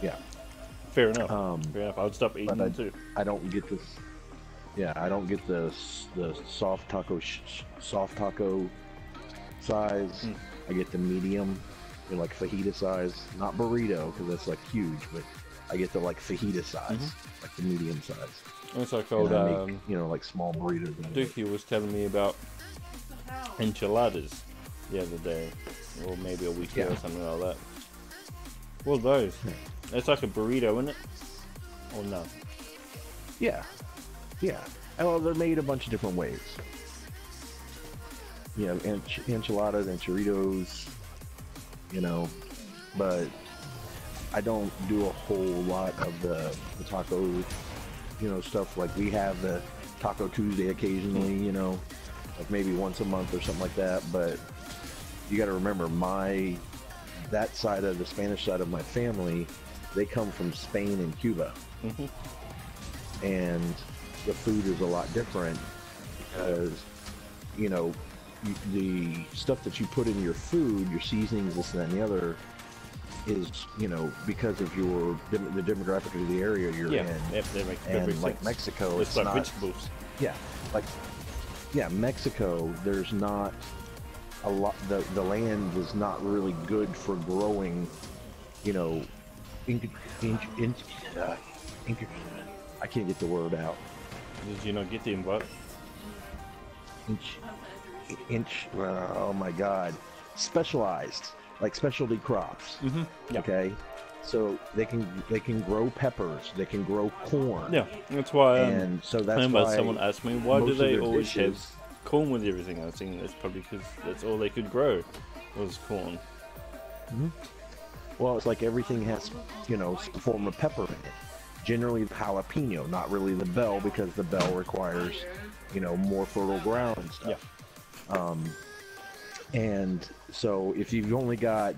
Yeah. Fair enough. Fair enough. I would stop eating them too. I don't get this. Yeah, I don't get the soft taco size. I get the medium, or like fajita size, not burrito because that's like huge, but I get the like fajita size, like the medium size. It's like old, make, you know, like small burritos. Dookie was telling me about enchiladas the other day, or maybe a week ago or something like that. What are those? It's like a burrito, isn't it? Or no? Yeah, yeah. Well, they're made a bunch of different ways. You know, enchiladas and churritos, you know, but I don't do a whole lot of the taco, you know, stuff. Like we have the Taco Tuesday occasionally, you know, like maybe once a month or something like that. But you got to remember, that side of the Spanish side of my family, they come from Spain and Cuba, and the food is a lot different because, you know, the stuff that you put in your food, your seasonings, this and that and the other, is, you know, because of the demographic of the area you're in. Yep, that makes and perfect like sense. Mexico, It's like not vegetables. Yeah, like Mexico, there's not a lot. The land is not really good for growing, you know, I can't get the word out. Did you not get the invite? Oh my God, specialized, like specialty crops. Yeah. Okay, so they can grow peppers, they can grow corn. Yeah, that's why. And so that's I remember why someone asked me, why do most of they their always dishes, corn with everything. I think that's probably because that's all they could grow was corn. Well, it's like everything has, you know, some form of pepper in it. Generally jalapeno, not really the bell, because the bell requires, you know, more fertile ground and stuff. Yeah. And so if you've only got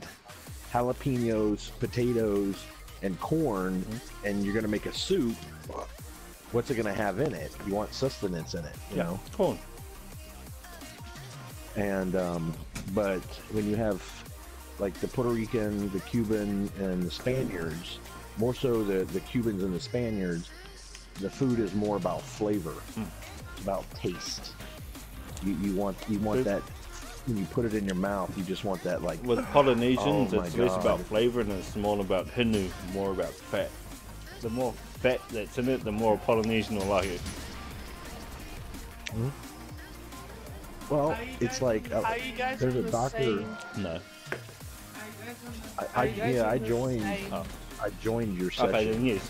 jalapenos, potatoes, and corn, and you're going to make a soup, what's it going to have in it? You want sustenance in it, you know? Corn. And, but when you have like the Puerto Rican, the Cuban, and the Spaniards, more so the Cubans and the Spaniards, the food is more about flavor. It's about taste. You want that, when you put it in your mouth, you just want that, like, With Polynesians, oh my it's less about God. flavor and it's more about hinu, more about fat. The more fat that's in it, the more Polynesian will like it. well, it's like How you guys there's a from the doctor. same- No. Are you guys I from the joined. same- I joined your Okay, session, then yes.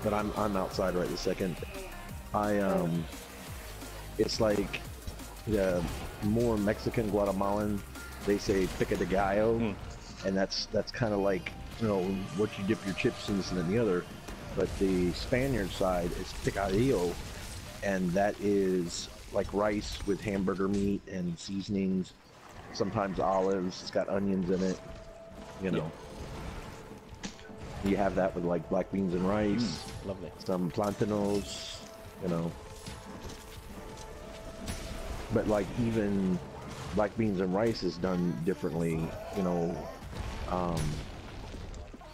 but I'm outside right this second. It's like the more Mexican Guatemalan, they say pica de gallo, and that's kind of like, you know, what you dip your chips in, this and then the other. But the Spaniard side is picadillo, and that is like rice with hamburger meat and seasonings, sometimes olives. It's got onions in it, you know. You have that with like black beans and rice, Lovely. some plantanos, you know. But like even black beans and rice is done differently, you know.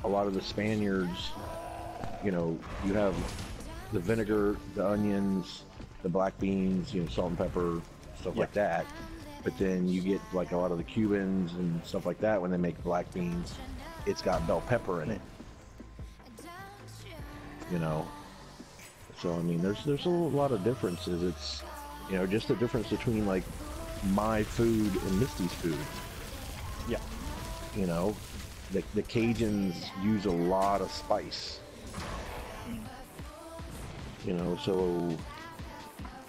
A lot of the Spaniards, you know, you have the vinegar, the onions, the black beans, you know, salt and pepper, stuff like that. But then you get like a lot of the Cubans and stuff like that, when they make black beans, it's got bell pepper in it, you know. So I mean, there's a lot of differences. It's, you know, just the difference between like my food and Misty's food. Yeah. You know, the Cajuns use a lot of spice. You know, so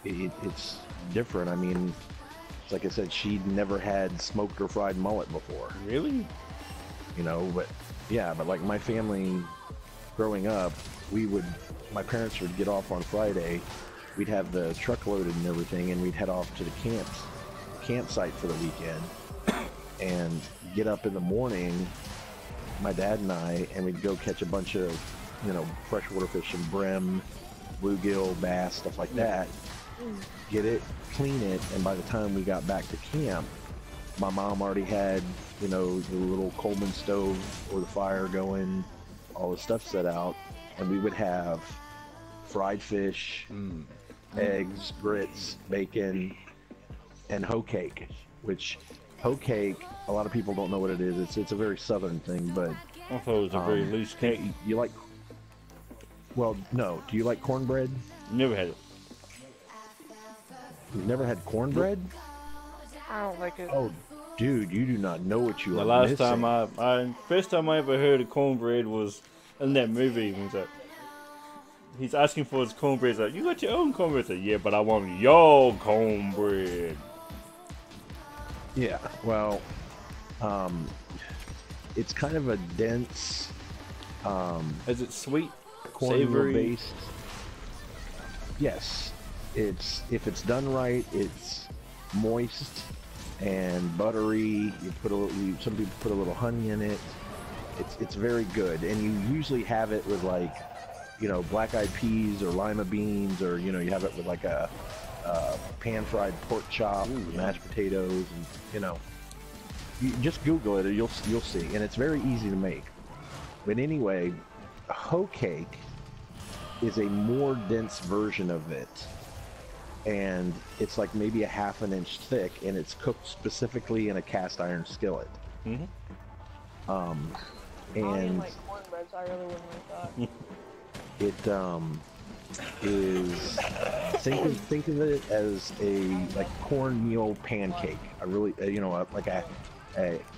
it's different. I mean, like I said, she'd never had smoked or fried mullet before. Really? You know, but yeah, but like my family growing up, my parents would get off on Friday. We'd have the truck loaded and everything, and we'd head off to the campsite for the weekend, and get up in the morning, my dad and I, and we'd go catch a bunch of, you know, freshwater fish and brim, bluegill, bass, stuff like that. Get it, clean it, and by the time we got back to camp, my mom already had, you know, the little Coleman stove or the fire going, all the stuff set out, and we would have fried fish, eggs, grits, bacon, and hoe cake, which hoe cake, a lot of people don't know what it is. It's a very southern thing, but I thought it was a very loose cake. you like, well, no, do you like cornbread? Never had it. You've never had cornbread? I don't like it. Oh, dude, you do not know what you The are last missing. time first time I ever heard of cornbread was in that movie. He's like, he's asking for his cornbread. He's like, you got your own cornbread? I said, yeah, but I want your cornbread. Yeah, well, it's kind of a dense, Is it sweet, cornmeal savory? based. Yes, if it's done right, it's moist and buttery. Some people put a little honey in it. It's very good, and you usually have it with, like, you know, black-eyed peas or lima beans, or, you know, you have it with like a pan-fried pork chop, mashed potatoes, and, you know, you just Google it, or you'll see, and it's very easy to make. But anyway, a hoe cake is a more dense version of it, and it's like maybe a half an inch thick, and it's cooked specifically in a cast iron skillet. Mm-hmm. I don't even And like cornbread, so I really wouldn't like that. it is, think of it as a like cornmeal pancake. I really, you know, like a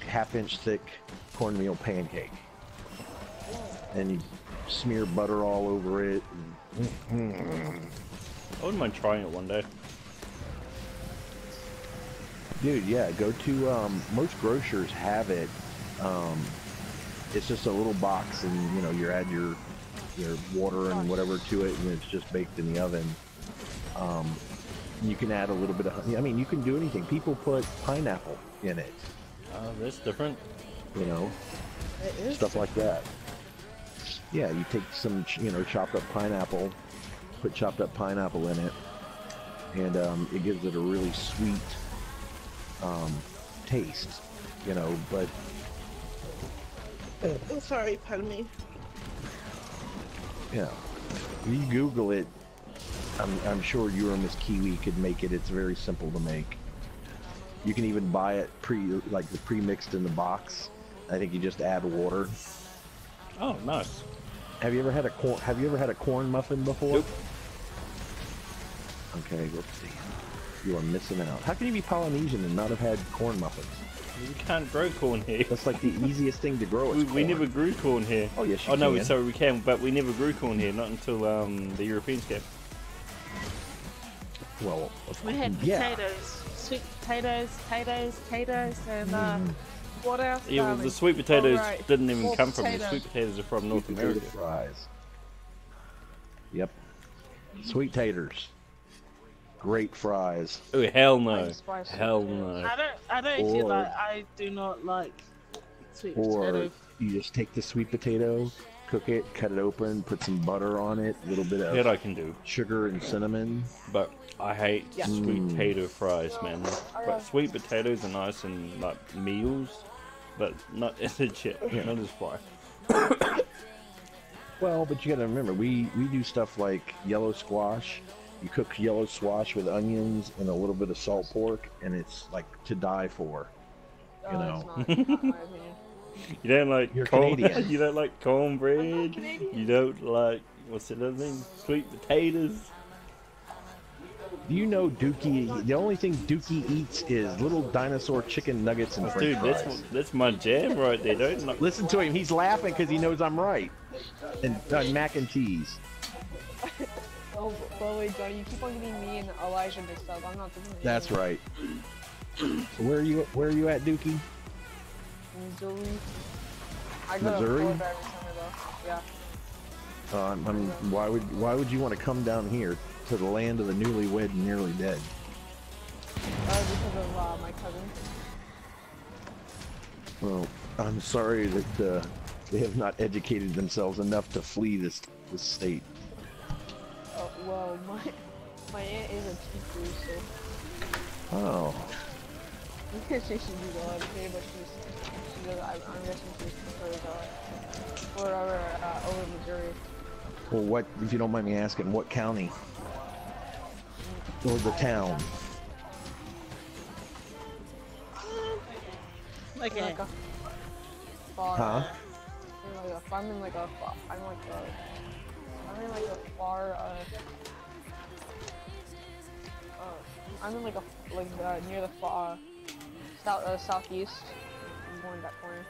half-inch thick cornmeal pancake, and you smear butter all over it. I wouldn't mind trying it one day. Dude, yeah, go to most grocers have it. It's just a little box, and you know you add your water and whatever to it, and it's just baked in the oven. You can add a little bit of honey. I mean, you can do anything. People put pineapple in it. Oh, that's different. You know, stuff like that. Yeah, you take some, you know, chopped up pineapple, put chopped up pineapple in it, and it gives it a really sweet taste, you know. But Oh, sorry, pardon me. yeah, you Google it. I'm sure you or Miss Kiwi could make it. It's very simple to make. You can even buy it pre-mixed in the box. I think you just add water. Oh, nice. Have you ever had a corn muffin before? Nope. Okay, let's see. You are missing out. How can you be Polynesian and not have had corn muffins? We can't grow corn here. That's like the easiest thing to grow. We never grew corn here. Oh yes, you Oh no, can. sorry, we can, but we never grew corn here. Not until the Europeans came. Well, We had yeah. potatoes, sweet potatoes, and what else? Yeah, well, the darling? sweet potatoes Alright, didn't even more come from here. potato. Sweet potatoes are from North Sweet potato America. fries. Yep. Sweet taters. Great fries. Oh hell no! Like spicy Hell potatoes. no! I don't feel Or- like I do not like sweet Or potato. you just take the sweet potato, cook it, cut it open, put some butter on it, a little bit That of I can do, sugar and cinnamon. but I hate Yeah. sweet potato fries, man. But sweet potatoes are nice in like meals, but not as a chip, not as fry. Well, but you gotta remember, we do stuff like yellow squash. You cook yellow squash with onions and a little bit of salt pork, and it's like to die for. You know. It's not my opinion. You don't like You're corn, Canadian. you don't like cornbread. You don't like what's the other thing? Sweet potatoes. Do you know Dookie? The only thing Dookie eats is little dinosaur chicken nuggets and French Dude, fries. that's my jam right there. Don't knock. Listen to him. He's laughing because he knows I'm right. And mac and cheese. Oh, by the way, Johnny, you keep on getting me and Elijah mixed up. I'm not thinking. That's right. So where are you at, Dookie? Missouri. I go Missouri? to Florida every summer though. Yeah. I mean, why would you want to come down here to the land of the newlywed and nearly dead? Because of my cousin. Well, I'm sorry that they have not educated themselves enough to flee this state. Well, my aunt is a teacher, so Oh, she should be the educated, but she does. I'm guessing she's for over Missouri. well, what if you don't mind me asking? What county or the town? Okay. Like a far. Huh? I'm in like a far. I'm in near the far southeast. I'm going that corner.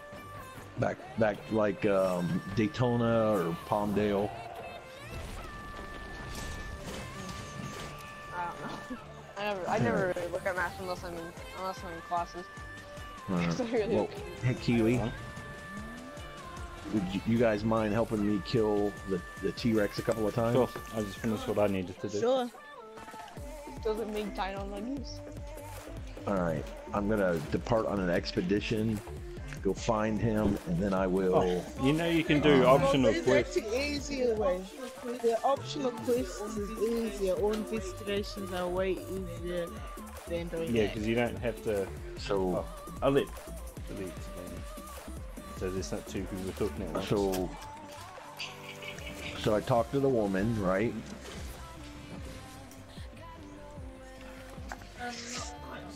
Back like Daytona or Palmdale. I don't know. I never really look at maps unless I'm in classes. Well, hey Kiwi, would you guys mind helping me kill the T-Rex a couple of times? Sure, I just finished what I needed to do. Sure. Doesn't make dino nuggets. All right, I'm gonna depart on an expedition, go find him, and then I will. You know you can do optional There's quests. actually easier way. The optional quests is easier. All investigations are way easier than doing Yeah, that. because you don't have to. So I'll let delete again. So there's not two people talking at once. so I talked to the woman, right?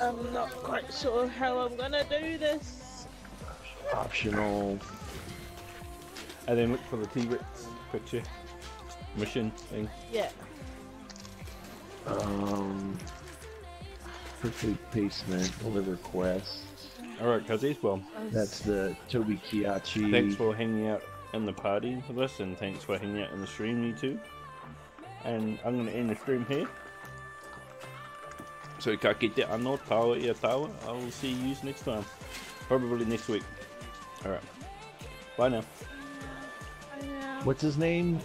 I'm not quite sure how I'm gonna do this. Optional. And then look for the T-Rex picture. Mission thing. Yeah. Perfect basement. Deliver quest. Alright, Cuzzies, well, That's the Toby Kiachi. thanks for hanging out in the party with us, and thanks for hanging out in the stream, you two. And I'm gonna end the stream here. So ka kite anō, tawa ia tawa. I will see you next time. Probably next week. Alright. Bye now. What's his name?